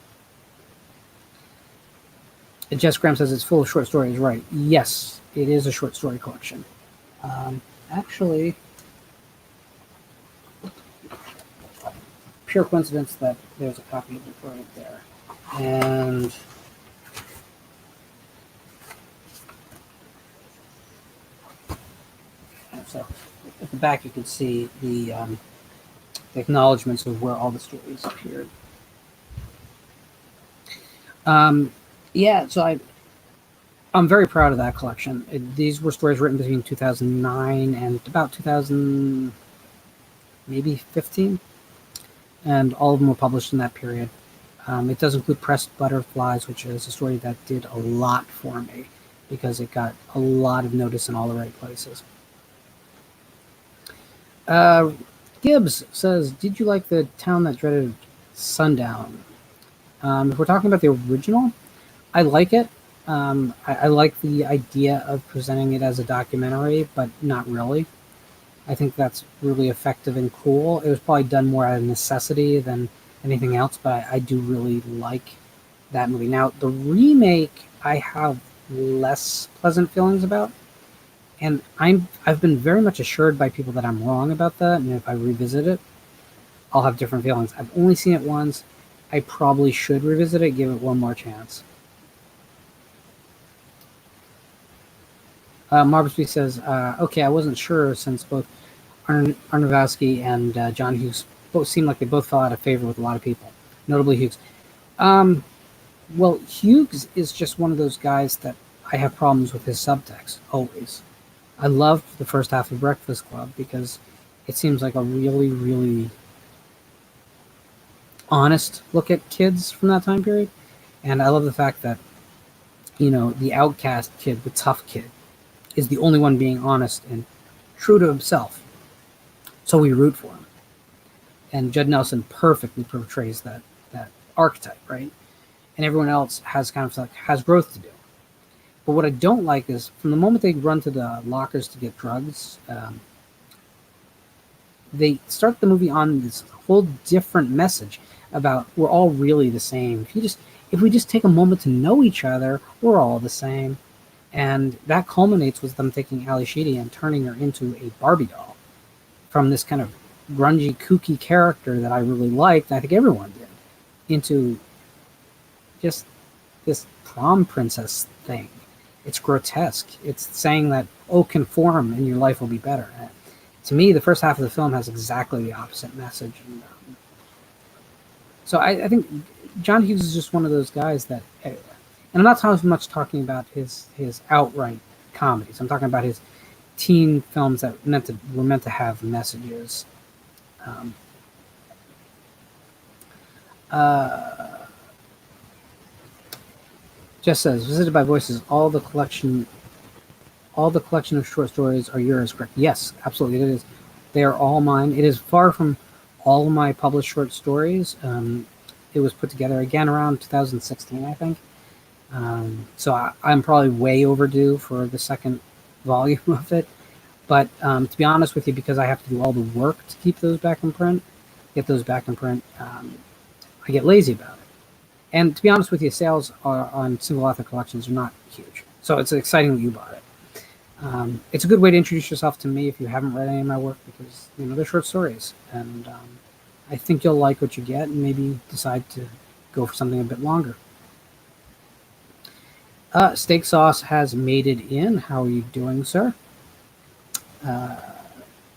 And Jess Graham says it's full of short stories. Right. Yes, it is a short story collection. Actually, pure coincidence that there's a copy of it right there. And so at the back you can see the acknowledgments of where all the stories appeared. Yeah, so I'm very proud of that collection. These were stories written between 2009 and about 2000, maybe 15, and all of them were published in that period. It does include Pressed Butterflies, which is a story that did a lot for me because it got a lot of notice in all the right places. Gibbs says, did you like The Town That Dreaded Sundown? If we're talking about the original, I like it. I like the idea of presenting it as a documentary, but not really. I think that's really effective and cool. It was probably done more out of necessity than anything else, but I do really like that movie. Now, the remake, I have less pleasant feelings about, and I've been very much assured by people that I'm wrong about that, and if I revisit it, I'll have different feelings. I've only seen it once. I probably should revisit it, give it one more chance. Marbsby says, okay, I wasn't sure since both Arnavowski and John Hughes both seemed like they both fell out of favor with a lot of people, notably Hughes. Well, Hughes is just one of those guys that I have problems with his subtext, always. I loved the first half of Breakfast Club because it seems like a really, really honest look at kids from that time period. And I love the fact that, the outcast kid, the tough kid, is the only one being honest and true to himself. So we root for him. And Judd Nelson perfectly portrays that archetype, right? And everyone else has has growth to do. But what I don't like is from the moment they run to the lockers to get drugs, they start the movie on this whole different message about we're all really the same. If we just take a moment to know each other, we're all the same. And that culminates with them taking Ali Sheedy and turning her into a Barbie doll from this kind of grungy, kooky character that I really liked, and I think everyone did, into just this prom princess thing. It's grotesque. It's saying that, conform and your life will be better. And to me, the first half of the film has exactly the opposite message. And, so I think John Hughes is just one of those guys that, and I'm not so much talking about his outright comedies. I'm talking about his teen films that were meant to have messages. Just says, Visited by Voices, all the collection of short stories are yours, correct? Yes, absolutely, it is. They are all mine. It is far from all of my published short stories. It was put together again around 2016, I think. So I'm probably way overdue for the second volume of it. But to be honest with you, because I have to do all the work to keep those back in print, I get lazy about it. And to be honest with you, sales on single author collections are not huge. So it's exciting that you bought it. It's a good way to introduce yourself to me if you haven't read any of my work, because they're short stories. And I think you'll like what you get and maybe decide to go for something a bit longer. Steak Sauce has made it in. How are you doing, sir?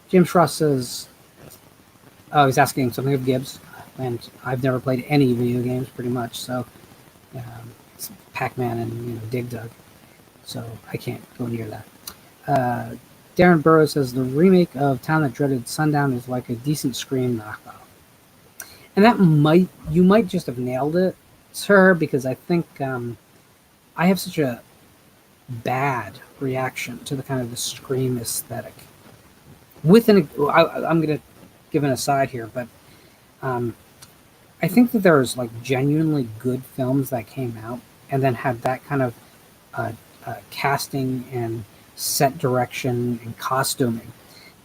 James Frost says, he's asking something of Gibbs, and I've never played any video games pretty much, so it's Pac-Man and Dig Dug, so I can't go near that. Darren Burrows says the remake of Town That Dreaded Sundown is like a decent Scream knockoff. And you might just have nailed it, sir, because I think I have such a bad reaction to the kind of the Scream aesthetic. I'm going to give an aside here, but I think that there's genuinely good films that came out and then had that kind of casting and set direction and costuming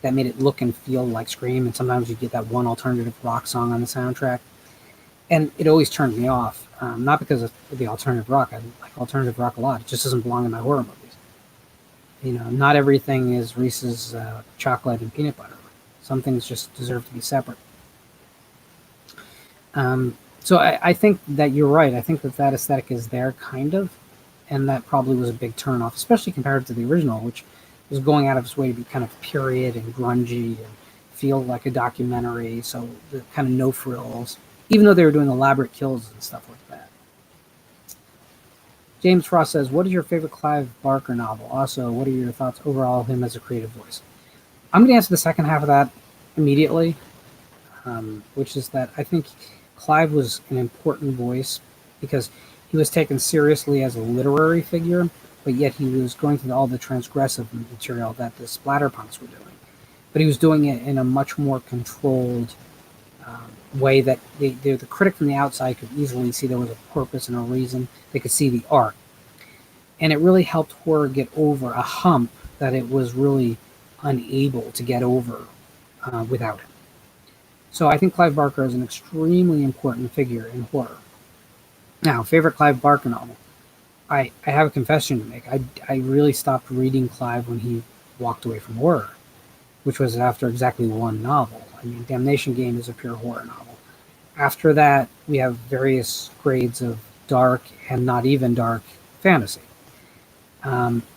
that made it look and feel like Scream. And sometimes you get that one alternative rock song on the soundtrack, and it always turned me off. Not because of the alternative rock. I like alternative rock a lot. It just doesn't belong in my horror movies. Not everything is Reese's chocolate and peanut butter. Some things just deserve to be separate. So I think that you're right. I think that aesthetic is there, kind of, and that probably was a big turnoff, especially compared to the original, which was going out of its way to be kind of period and grungy and feel like a documentary. So the kind of no frills, even though they were doing elaborate kills and stuff like that. James Frost says, what is your favorite Clive Barker novel? Also, what are your thoughts overall of him as a creative voice? I'm going to answer the second half of that immediately, which is that I think Clive was an important voice because he was taken seriously as a literary figure, but yet he was going through all the transgressive material that the splatterpunks were doing. But he was doing it in a much more controlled way that the critic from the outside could easily see there was a purpose and a reason. They could see the art. And it really helped horror get over a hump that it was really unable to get over without him. So I think Clive Barker is an extremely important figure in horror. Now, favorite Clive Barker novel. I have a confession to make. I really stopped reading Clive when he walked away from horror, which was after exactly one novel. I mean, Damnation Game is a pure horror novel. After that, we have various grades of dark and not even dark fantasy.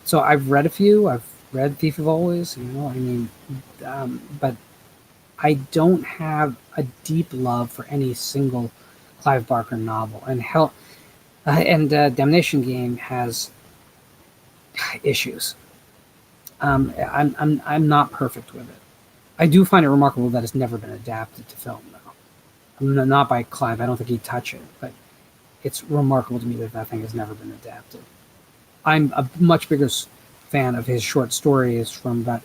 So I've read a few. I've read Thief of Always, but I don't have a deep love for any single Clive Barker novel. And Damnation Game has issues. I'm not perfect with it. I do find it remarkable that it's never been adapted to film, though. Not by Clive. I don't think he'd touch it, but it's remarkable to me that thing has never been adapted. I'm a much bigger fan of his short stories from about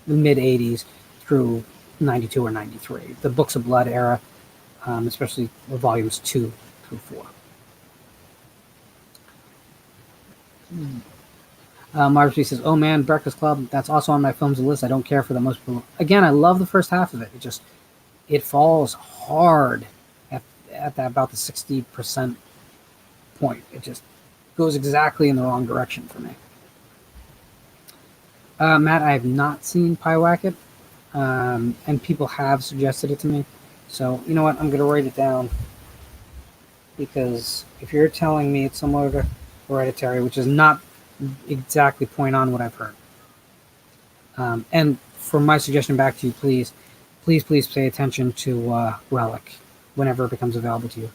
the mid 80s through 92 or 93. The Books of Blood era, especially volumes 2 through 4. Marv says, "Oh man, Breakfast Club. That's also on my films list. I don't care for that most people." Again, I love the first half of it. It falls hard at about the 60% point. It just goes exactly in the wrong direction for me. Matt, I have not seen Pyewacket, and people have suggested it to me. So you know what? I'm going to write it down, because if you're telling me it's similar to Hereditary, which is not exactly point on what I've heard. And for my suggestion back to you, please pay attention to Relic whenever it becomes available to you.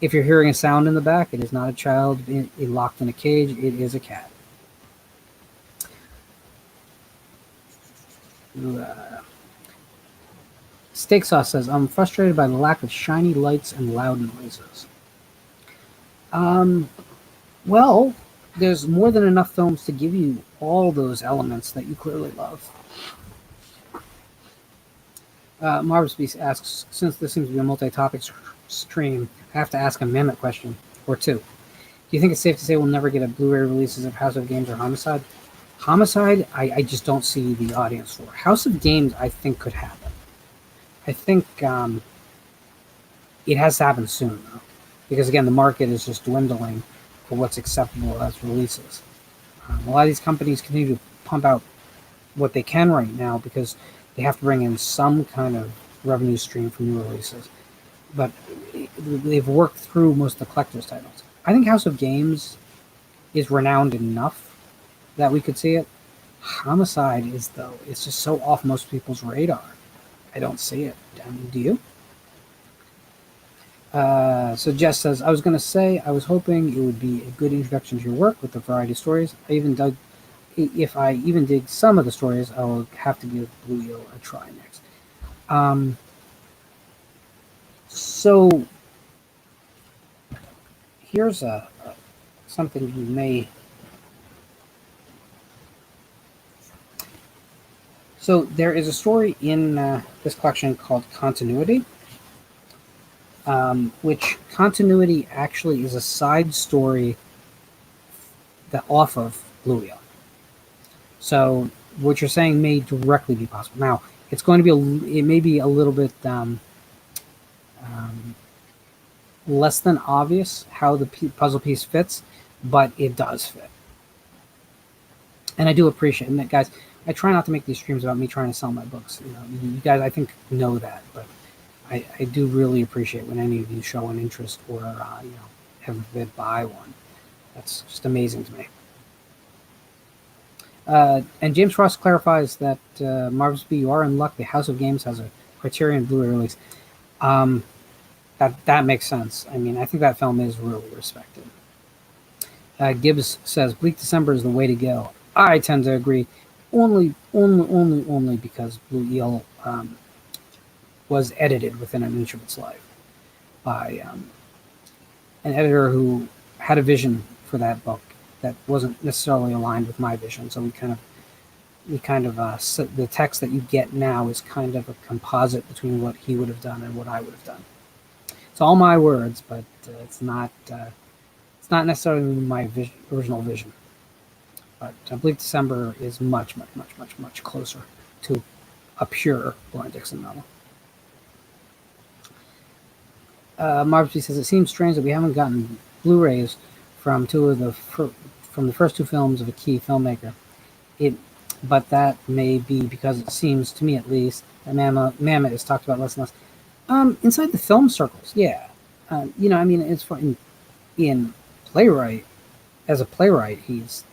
If you're hearing a sound in the back, it is not a child locked in a cage. It is a cat. Steak Sauce says, "I'm frustrated by the lack of shiny lights and loud noises." Well, there's more than enough films to give you all those elements that you clearly love. Marvel's Beast asks, "Since this seems to be a multi-topic stream, I have to ask a mammoth question or two. Do you think it's safe to say we'll never get a Blu-ray releases of House of Games or Homicide?" Homicide, I just don't see the audience for. House of Games, I think, could happen. I think it has to happen soon, though, because again, the market is just dwindling for what's acceptable as releases. A lot of these companies continue to pump out what they can right now because they have to bring in some kind of revenue stream from new releases. But they've worked through most of the collector's titles. I think House of Games is renowned enough that we could see it. Homicide is, though, it's just so off most people's radar. I don't see it. Do you? So Jess says, "I was going to say, I was hoping it would be a good introduction to your work with the variety of stories. If I even dig some of the stories, I will have to give Blue Eel a try next." So here's something you may. So there is a story in this collection called Continuity, which Continuity actually is a side story that off of Blue Eel. So what you're saying may directly be possible. Now it's going to be it may be a little bit less than obvious how the puzzle piece fits, but it does fit. And I do appreciate it, guys. I try not to make these streams about me trying to sell my books. You guys, I think, know that, but I do really appreciate when any of you show an interest or have a bid buy one. That's just amazing to me. And James Ross clarifies that Marvel's B, you are in luck. The House of Games has a Criterion Blu-ray release. That makes sense. I mean, I think that film is really respected. Gibbs says Bleak December is the way to go. I tend to agree. Only because Blue Eel was edited within an inch of its life by an editor who had a vision for that book that wasn't necessarily aligned with my vision. So we kind of the text that you get now is kind of a composite between what he would have done and what I would have done. It's all my words, but it's not necessarily my original vision. But I believe December is much, much, much, much, much closer to a pure Lauren Dixon novel. Marvin says, it seems strange that we haven't gotten Blu-rays from from the first two films of a key filmmaker. But that may be because it seems to me, at least, that Mamet is talked about less and less. Inside the film circles, yeah. I mean, it's for in playwright. As a playwright, he's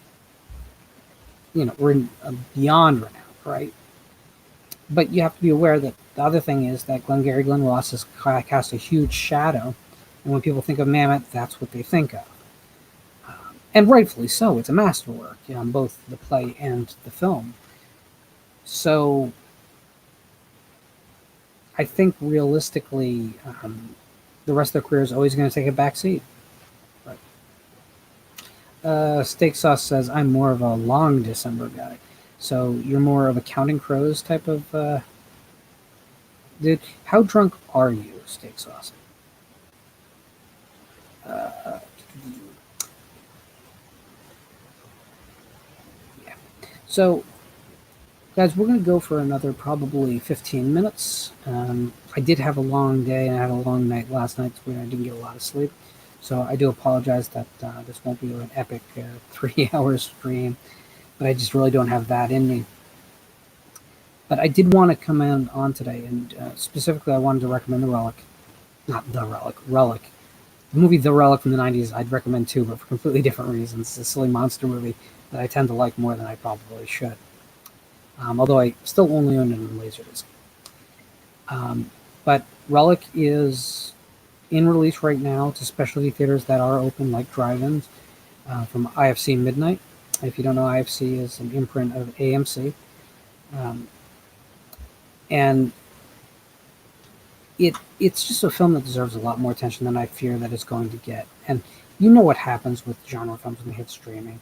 we're beyond renowned, right? But you have to be aware that the other thing is that Glengarry Glen Ross has cast a huge shadow, and when people think of Mamet, that's what they think of. And rightfully so. It's a masterwork, both the play and the film. So I think realistically, the rest of their career is always going to take a back seat. Steak Sauce says, I'm more of a long December guy. So you're more of a Counting Crows type of dude. How drunk are you, Steak Sauce? Yeah. So, guys, we're going to go for another probably 15 minutes. I did have a long day and I had a long night last night where I didn't get a lot of sleep. So I do apologize that this won't be an epic 3-hour stream, but I just really don't have that in me. But I did want to come on today, and specifically I wanted to recommend The Relic. Not The Relic, Relic. The movie The Relic from the 90s I'd recommend too, but for completely different reasons. It's a silly monster movie that I tend to like more than I probably should. Although I still only own it on Laserdisc. But Relic is in release right now to specialty theaters that are open, like drive-ins, from IFC Midnight. If you don't know, IFC is an imprint of AMC. And it's just a film that deserves a lot more attention than I fear that it's going to get. And you know what happens with genre films when they hit streaming.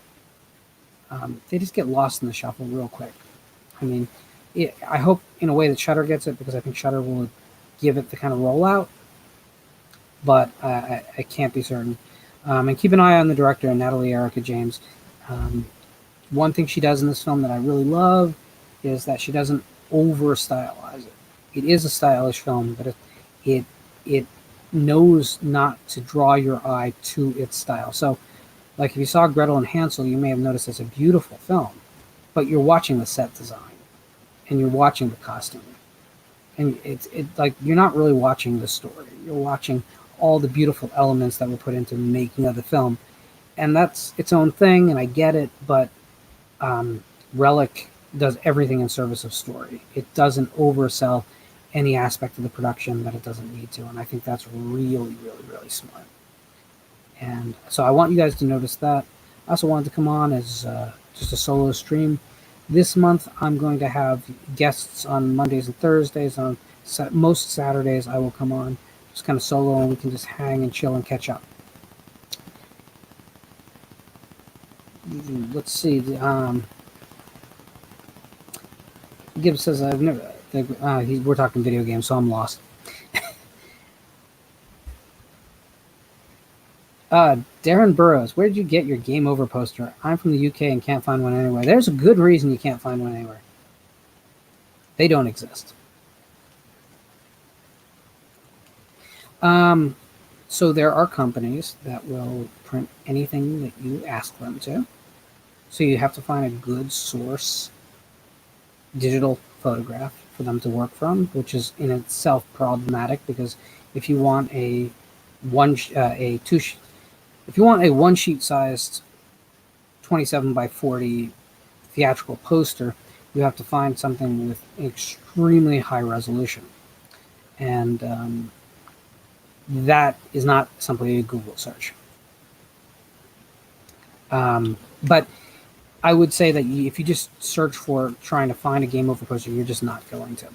They just get lost in the shuffle real quick. I mean, I hope in a way that Shudder gets it, because I think Shudder will give it the kind of rollout, but I can't be certain. And keep an eye on the director, Natalie Erica James. One thing she does in this film that I really love is that she doesn't over-stylize it. It is a stylish film, but it knows not to draw your eye to its style. So, like if you saw Gretel and Hansel, you may have noticed it's a beautiful film, but you're watching the set design, and you're watching the costume, and it's like you're not really watching the story. You're watching all the beautiful elements that were put into the making of the film, and that's its own thing, and I get it, but Relic does everything in service of story. It doesn't oversell any aspect of the production that it doesn't need to, and I think that's really, really, really smart. And so I want you guys to notice that. I also wanted to come on as just a solo stream. This month I'm going to have guests on Mondays and Thursdays. On most Saturdays I will come on just kind of solo, and we can just hang and chill and catch up. Let's see. Gibbs says, I've never... we're talking video games, so I'm lost. Darren Burrows, where did you get your Game Over poster? I'm from the UK and can't find one anywhere. There's a good reason you can't find one anywhere. They don't exist. So there are companies that will print anything that you ask them to. So you have to find a good source digital photograph for them to work from, which is in itself problematic, because if you want a one sheet sized 27 by 40 theatrical poster, you have to find something with extremely high resolution, and that is not simply a Google search. But I would say that if you just search for trying to find a Game Over poster, you're just not going to.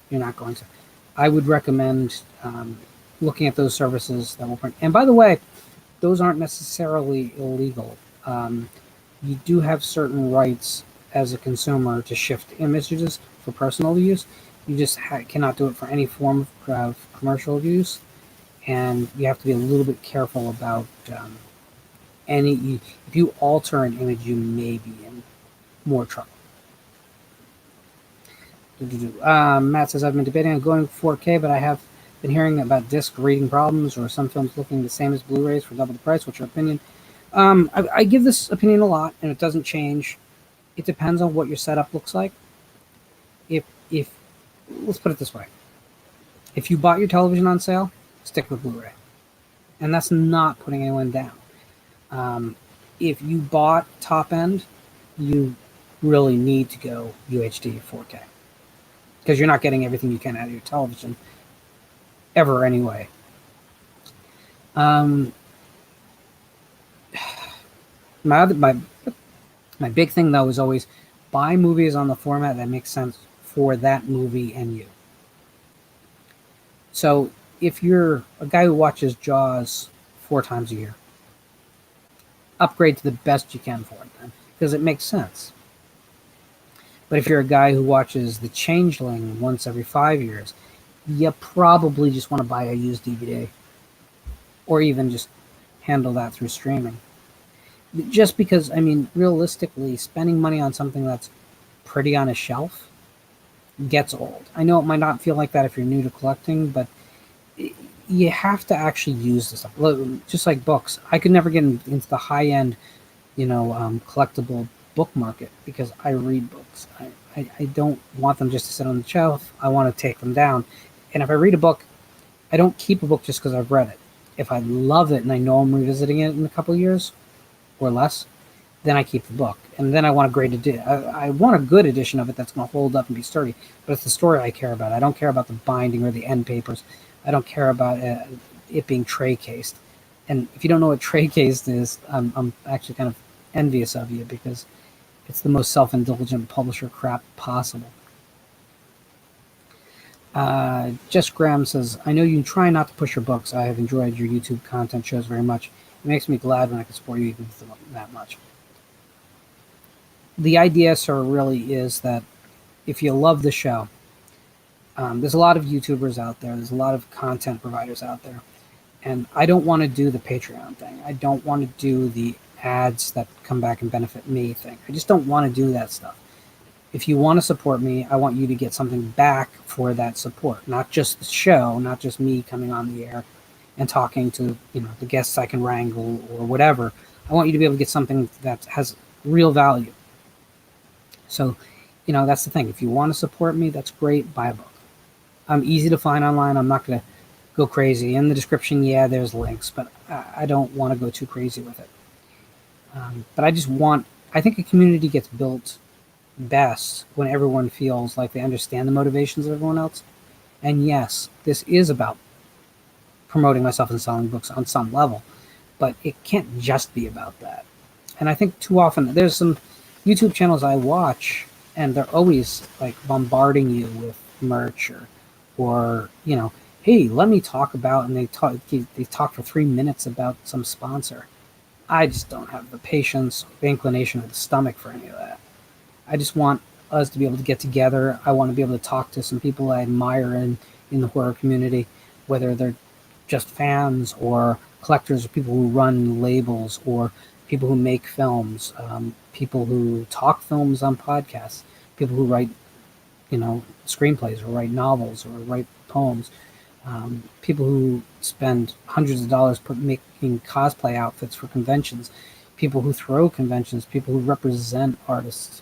You're not going to. I would recommend looking at those services that will print. And by the way, those aren't necessarily illegal. You do have certain rights as a consumer to shift images for personal use. You just cannot do it for any form of commercial use. And you have to be a little bit careful about if you alter an image, you may be in more trouble. Matt says, I've been debating on going 4K, but I have been hearing about disc reading problems or some films looking the same as Blu-rays for double the price. What's your opinion? I give this opinion a lot, and it doesn't change. It depends on what your setup looks like. If let's put it this way. If you bought your television on sale, stick with Blu-ray. And that's not putting anyone down. If you bought top end, you really need to go UHD 4K. Because you're not getting everything you can out of your television ever anyway. My big thing though is always buy movies on the format that makes sense for that movie and you. So if you're a guy who watches Jaws 4 times a year, upgrade to the best you can for it then, because it makes sense. But if you're a guy who watches The Changeling once every 5 years, you probably just want to buy a used DVD, or even just handle that through streaming. Just because, I mean, realistically, spending money on something that's pretty on a shelf gets old. I know it might not feel like that if you're new to collecting, but you have to actually use this stuff. Just like books, I could never get into the high-end, collectible book market because I read books. I don't want them just to sit on the shelf. I want to take them down. And if I read a book, I don't keep a book just because I've read it. If I love it and I know I'm revisiting it in a couple of years or less, then I keep the book. And then I want a great edition. I want a good edition of it that's going to hold up and be sturdy. But it's the story I care about. I don't care about the binding or the end papers. I don't care about it being tray cased. And if you don't know what tray cased is, I'm actually kind of envious of you because it's the most self-indulgent publisher crap possible. Jess Graham says, I know you try not to push your books. I have enjoyed your YouTube content shows very much. It makes me glad when I can support you even that much. The idea, sir, really is that if you love the show, there's a lot of YouTubers out there. There's a lot of content providers out there. And I don't want to do the Patreon thing. I don't want to do the ads that come back and benefit me thing. I just don't want to do that stuff. If you want to support me, I want you to get something back for that support. Not just the show, not just me coming on the air and talking to the guests I can wrangle or whatever. I want you to be able to get something that has real value. So, that's the thing. If you want to support me, that's great. Buy a book. I'm easy to find online. I'm not going to go crazy. In the description, yeah, there's links, but I don't want to go too crazy with it. But I think a community gets built best when everyone feels like they understand the motivations of everyone else. And yes, this is about promoting myself and selling books on some level, but it can't just be about that. And I think too often there's some YouTube channels I watch and they're always like bombarding you with merch or hey, let me talk about, and they talk for 3 minutes about some sponsor. I just don't have the patience, the inclination, or the stomach for any of that. I just want us to be able to get together. I want to be able to talk to some people I admire in the horror community, whether they're just fans or collectors or people who run labels or people who make films, people who talk films on podcasts, people who write, screenplays or write novels or write poems, people who spend hundreds of dollars making cosplay outfits for conventions, people who throw conventions, people who represent artists.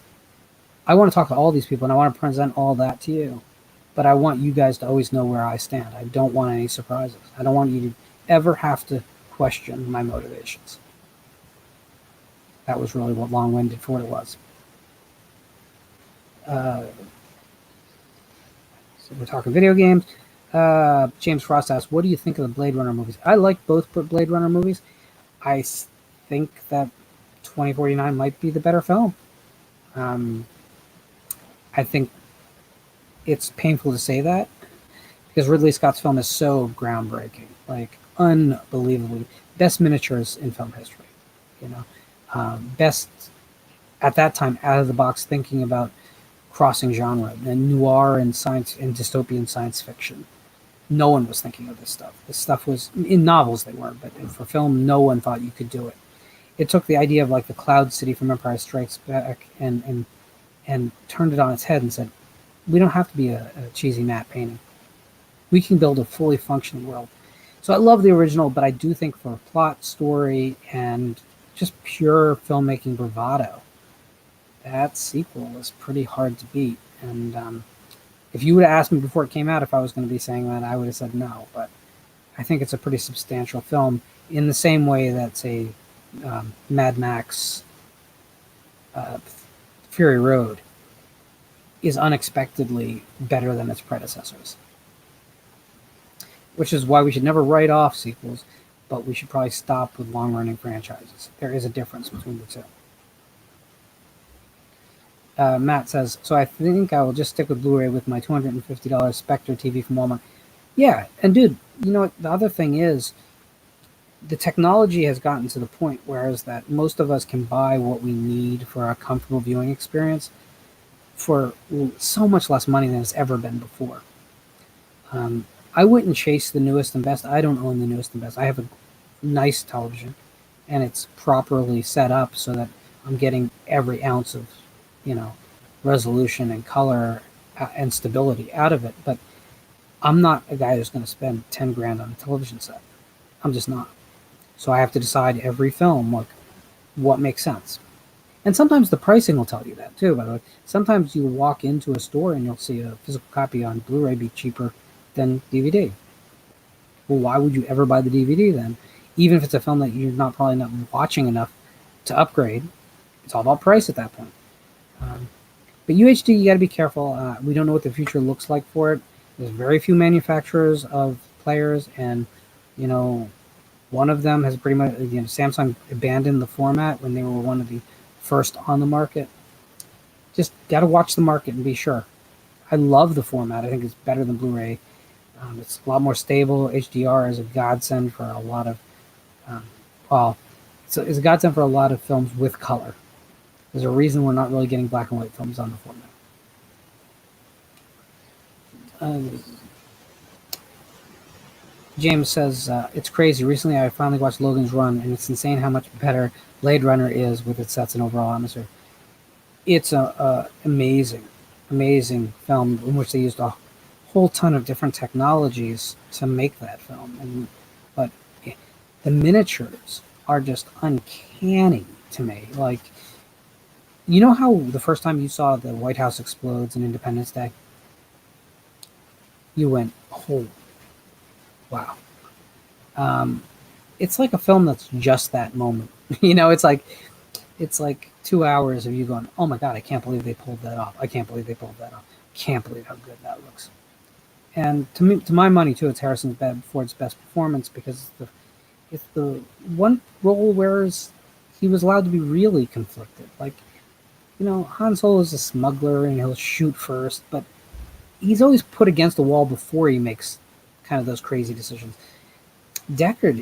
I want to talk to all these people and I want to present all that to you. But I want you guys to always know where I stand. I don't want any surprises. I don't want you to ever have to question my motivations. That was really long-winded for what it was. So we're talking video games. James Frost asks, what do you think of the Blade Runner movies? I like both Blade Runner movies. I think that 2049 might be the better film. I think it's painful to say that because Ridley Scott's film is so groundbreaking, like unbelievably best miniatures in film history. Best at that time out of the box thinking about crossing genre and noir and science and dystopian science fiction. No one was thinking of this stuff. This stuff was in novels they weren't, but for film, no one thought you could do it. it took the idea of like the Cloud City from Empire Strikes Back and turned it on its head and said, we don't have to be a cheesy matte painting. We can build a fully functioning world. So I love the original, but I do think for plot, story, and just pure filmmaking bravado, that sequel is pretty hard to beat. And if you would have asked me before it came out if I was going to be saying that, I would have said no. But I think it's a pretty substantial film in the same way that, say, Mad Max Fury Road is unexpectedly better than its predecessors. Which is why we should never write off sequels, but we should probably stop with long-running franchises. There is a difference between the two. Matt says, so I think I will just stick with Blu-ray with my $250 Spectre TV from Walmart. Yeah, and dude, you know what? The other thing is, the technology has gotten to the point whereas that most of us can buy what we need for a comfortable viewing experience for so much less money than it's ever been before. I wouldn't chase the newest and best. I don't own the newest and best. I have a nice television, and it's properly set up so that I'm getting every ounce of, resolution and color and stability out of it. But I'm not a guy who's going to spend 10 grand on a television set. I'm just not. So I have to decide every film, like, what makes sense. And sometimes the pricing will tell you that too, by the way. Sometimes you walk into a store and you'll see a physical copy on Blu-ray be cheaper than DVD. Well, why would you ever buy the DVD then? Even if it's a film that you're probably not watching enough to upgrade. It's all about price at that point. But UHD, you got to be careful. We don't know what the future looks like for it. There's very few manufacturers of players, and one of them has pretty much, Samsung abandoned the format when they were one of the first on the market. Just got to watch the market and be sure. I love the format. I think it's better than Blu-ray. It's a lot more stable. HDR is a godsend for a lot of, it's a godsend for a lot of films with color. There's a reason we're not really getting black and white films on the format. James says, it's crazy. Recently, I finally watched Logan's Run, and it's insane how much better Blade Runner is with its sets and overall atmosphere. It's a amazing film in which they used a whole ton of different technologies to make that film. But the miniatures are just uncanny to me. Like, you know how the first time you saw the White House explodes in Independence Day? You went, oh, wow. It's like a film that's just that moment. It's like 2 hours of you going, oh my God, I can't believe they pulled that off. I can't believe they pulled that off. Can't believe how good that looks. And to my money too, it's Harrison Ford's best performance because it's the one role where he was allowed to be really conflicted. Like, Han Solo is a smuggler and he'll shoot first, but he's always put against the wall before he makes kind of those crazy decisions. Deckard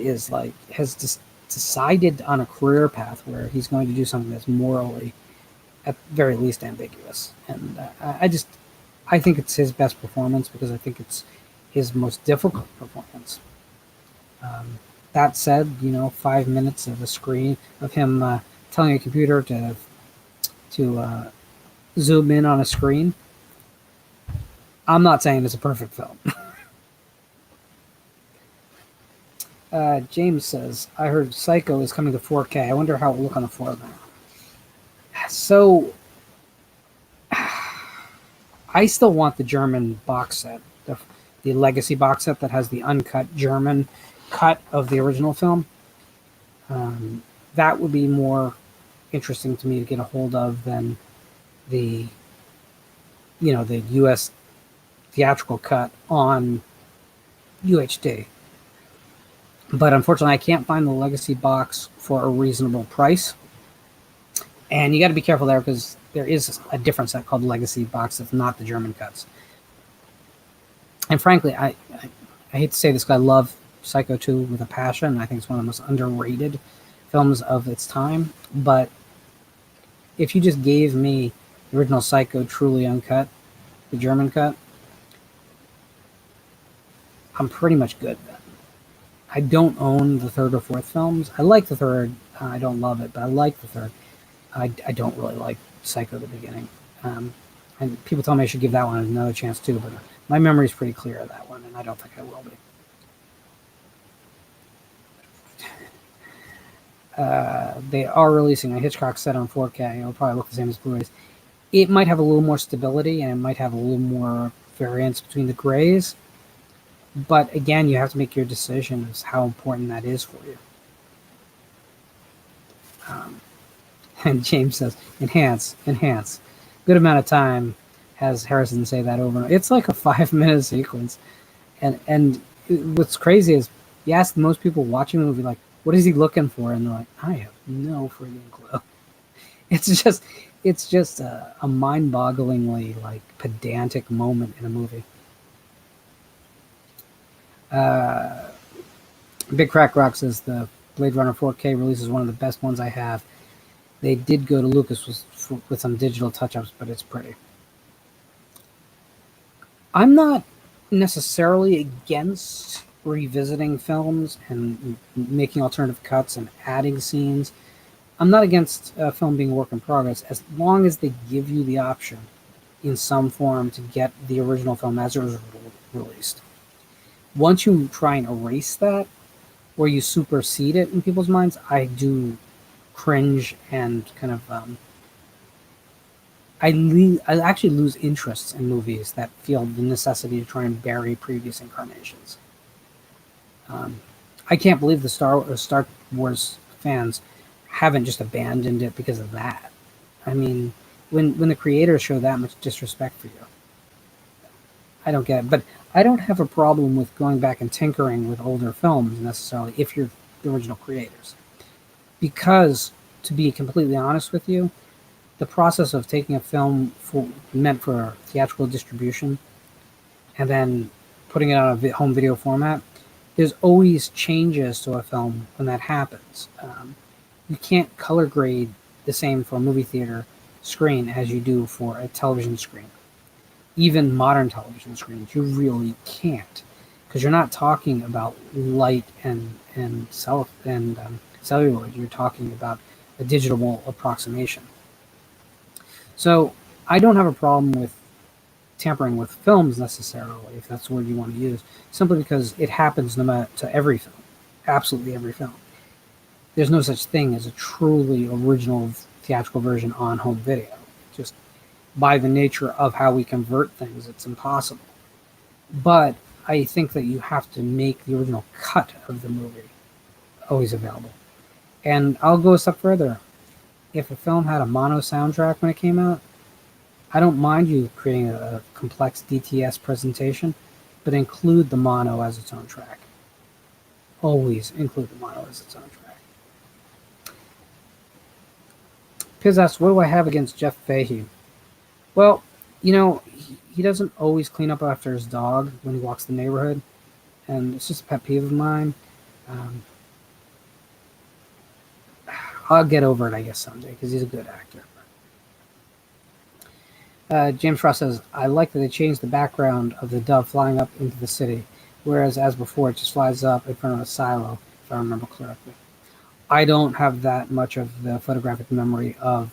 has decided on a career path where he's going to do something that's morally, at very least, ambiguous. And I think it's his best performance because I think it's his most difficult performance. That said, 5 minutes of a screen of him telling a computer to zoom in on a screen. I'm not saying it's a perfect film. James says, I heard Psycho is coming to 4K. I wonder how it will look on the format. So, I still want the German box set, the Legacy box set that has the uncut German cut of the original film. That would be more interesting to me to get a hold of than the US theatrical cut on UHD. But unfortunately, I can't find the Legacy box for a reasonable price. And you got to be careful there because there is a different set called Legacy box that's not the German cuts. And frankly, I hate to say this because I love Psycho 2 with a passion. I think it's one of the most underrated films of its time. But if you just gave me the original Psycho truly uncut, the German cut, I'm pretty much good then. I don't own the third or fourth films. I like the third. I don't love it, but I like the third. I don't really like Psycho at the beginning. And people tell me I should give that one another chance too, but my memory is pretty clear of that one, and I don't think I will be. They are releasing a Hitchcock set on 4K. It'll probably look the same as Blu-rays. It might have a little more stability, and it might have a little more variance between the grays. But again, you have to make your decision as how important that is for you. And James says, enhance, enhance. Good amount of time has Harrison say that over and over. It's like a 5-minute sequence. And what's crazy is you ask most people watching the movie, like, what is he looking for? And they're like, I have no freaking clue. It's just a mind-bogglingly like pedantic moment in a movie. Big Crack Rock says the Blade Runner 4K release is one of the best ones I have. They did go to Lucas with some digital touch-ups, but it's pretty. I'm not necessarily against revisiting films and making alternative cuts and adding scenes. I'm not against a film being a work in progress as long as they give you the option in some form to get the original film as it was released. Once you try and erase that, or you supersede it in people's minds, I do cringe and kind of I actually lose interest in movies that feel the necessity to try and bury previous incarnations. I can't believe the Star Wars fans haven't just abandoned it because of that. I mean, when the creators show that much disrespect for you, I don't get it. But I don't have a problem with going back and tinkering with older films necessarily if you're the original creators. Because, to be completely honest with you, the process of taking a film meant for theatrical distribution and then putting it on a home video format, there's always changes to a film when that happens. You can't color grade the same for a movie theater screen as you do for a television screen. Even modern television screens, you really can't, because you're not talking about light and celluloid. You're talking about a digital approximation. So I don't have a problem with tampering with films necessarily, if that's the word you want to use, simply because it happens no matter to every film, absolutely every film. There's no such thing as a truly original theatrical version on home video. Just by the nature of how we convert things, it's impossible. But I think that you have to make the original cut of the movie always available. And I'll go a step further. If a film had a mono soundtrack when it came out, I don't mind you creating a complex DTS presentation, but include the mono as its own track. Always include the mono as its own track. Piz asks, what do I have against Jeff Fahey? Well, you know, he doesn't always clean up after his dog when he walks the neighborhood, and it's just a pet peeve of mine. I'll get over it, I guess, someday, because he's a good actor. James Frost says, I like that they changed the background of the dove flying up into the city, whereas as before, it just flies up in front of a silo, if I remember correctly. I don't have that much of the photographic memory of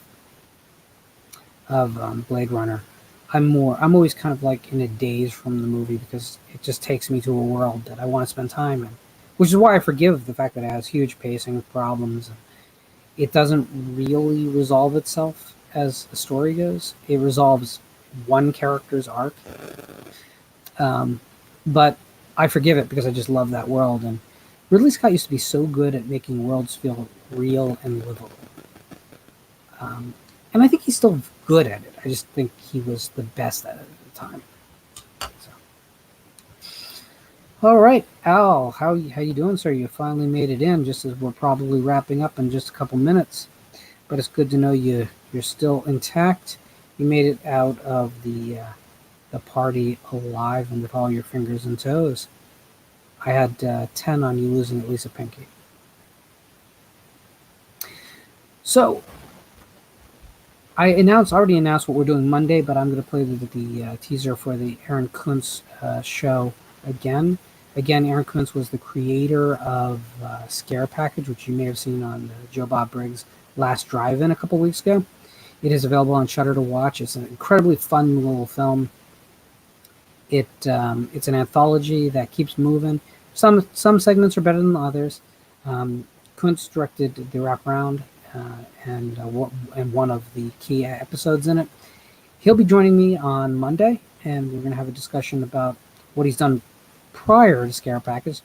Blade Runner. I'm always kind of like in a daze from the movie because it just takes me to a world that I want to spend time in, which is why I forgive the fact that it has huge pacing problems. It doesn't really resolve itself as the story goes. It resolves one character's arc. But I forgive it because I just love that world. And Ridley Scott used to be so good at making worlds feel real and livable. And I think he's still good at it. I just think he was the best at it at the time. So. All right, Al, how you doing, sir? You finally made it in, just as we're probably wrapping up in just a couple minutes. But it's good to know you're still intact. You made it out of the party alive and with all your fingers and toes. I had 10 on you losing at least a pinky. So, I already announced what we're doing Monday, but I'm going to play the teaser for the Aaron Kuntz show again. Again, Aaron Kuntz was the creator of Scare Package, which you may have seen on Joe Bob Briggs' Last Drive-In a couple weeks ago. It is available on Shudder to watch. It's an incredibly fun little film. It's an anthology that keeps moving. Some segments are better than others. Kuntz directed the wraparound and one of the key episodes in it. He'll be joining me on Monday, and we're going to have a discussion about what he's done prior to Scare Package,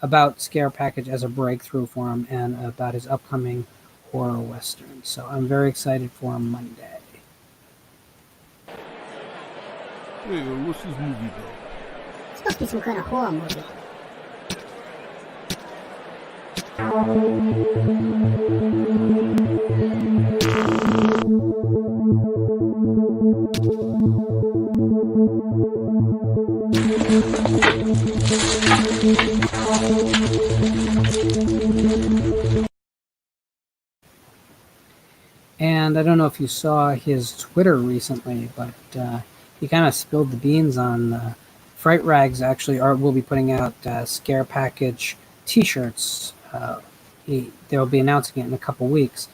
about Scare Package as a breakthrough for him, and about his upcoming horror western. So I'm very excited for Monday. Hey, what's this movie about? It's supposed to be some kind of horror movie. And I don't know if you saw his Twitter recently, but he kind of spilled the beans on Fright Rags. Actually, will be putting out Scare Package T-shirts. They'll be announcing it in a couple weeks.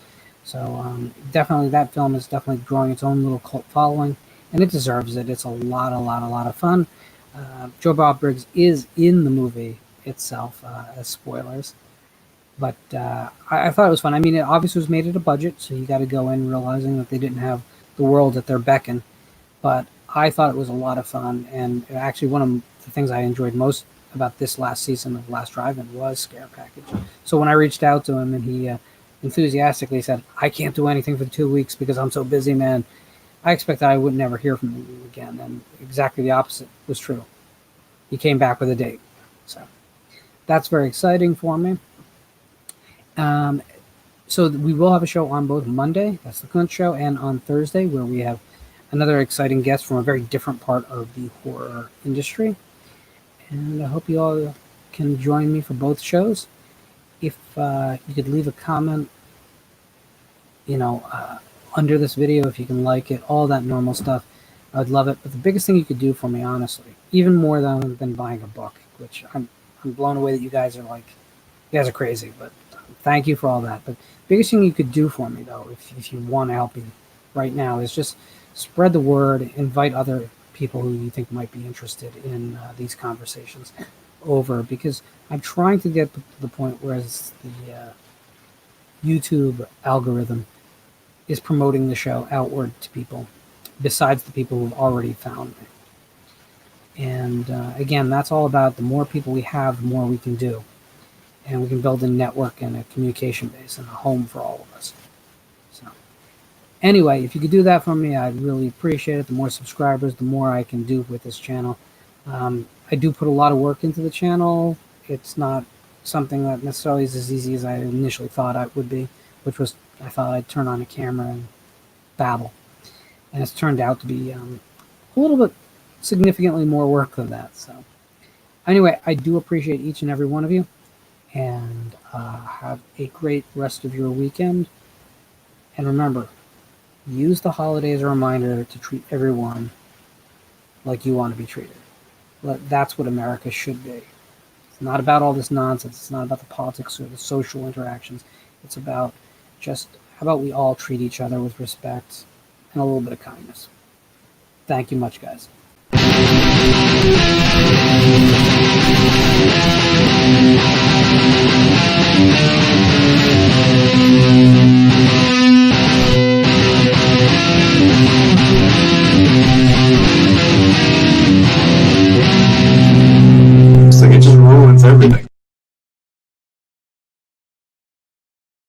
So definitely, that film is definitely growing its own little cult following, and it deserves it. It's a lot of fun. Joe Bob Briggs is in the movie itself, as spoilers. But I thought it was fun. I mean, it obviously was made at a budget, so you got to go in realizing that they didn't have the world at their beckon. But I thought it was a lot of fun, and actually one of the things I enjoyed most about this last season of Last Drive-In was Scare Package. So when I reached out to him, and he enthusiastically said, "I can't do anything for 2 weeks because I'm so busy, man," I expected I would never hear from him again, and exactly the opposite was true. He came back with a date. So that's very exciting for me. So we will have a show on both Monday, that's the Kuntz Show, and on Thursday, where we have another exciting guest from a very different part of the horror industry. And I hope you all can join me for both shows. If you could leave a comment, under this video, if you can like it, all that normal stuff, I'd love it. But the biggest thing you could do for me, honestly, even more than buying a book, which I'm blown away that you guys are crazy, but thank you for all that. But the biggest thing you could do for me, though, if you want to help me right now, is just spread the word, invite other people who you think might be interested in these conversations over, because I'm trying to get to the point where the YouTube algorithm is promoting the show outward to people, besides the people who've already found me. And again, that's all about the more people we have, the more we can do. And we can build a network and a communication base and a home for all of us. So anyway, if you could do that for me, I'd really appreciate it. The more subscribers, the more I can do with this channel. I do put a lot of work into the channel. It's not something that necessarily is as easy as I initially thought it would be, which was I thought I'd turn on a camera and babble. And it's turned out to be a little bit significantly more work than that. So anyway, I do appreciate each and every one of you. And have a great rest of your weekend. And remember, use the holiday as a reminder to treat everyone like you want to be treated. That's what America should be. It's not about all this nonsense. It's not about the politics or the social interactions. It's about just how about we all treat each other with respect and a little bit of kindness. Thank you much, guys.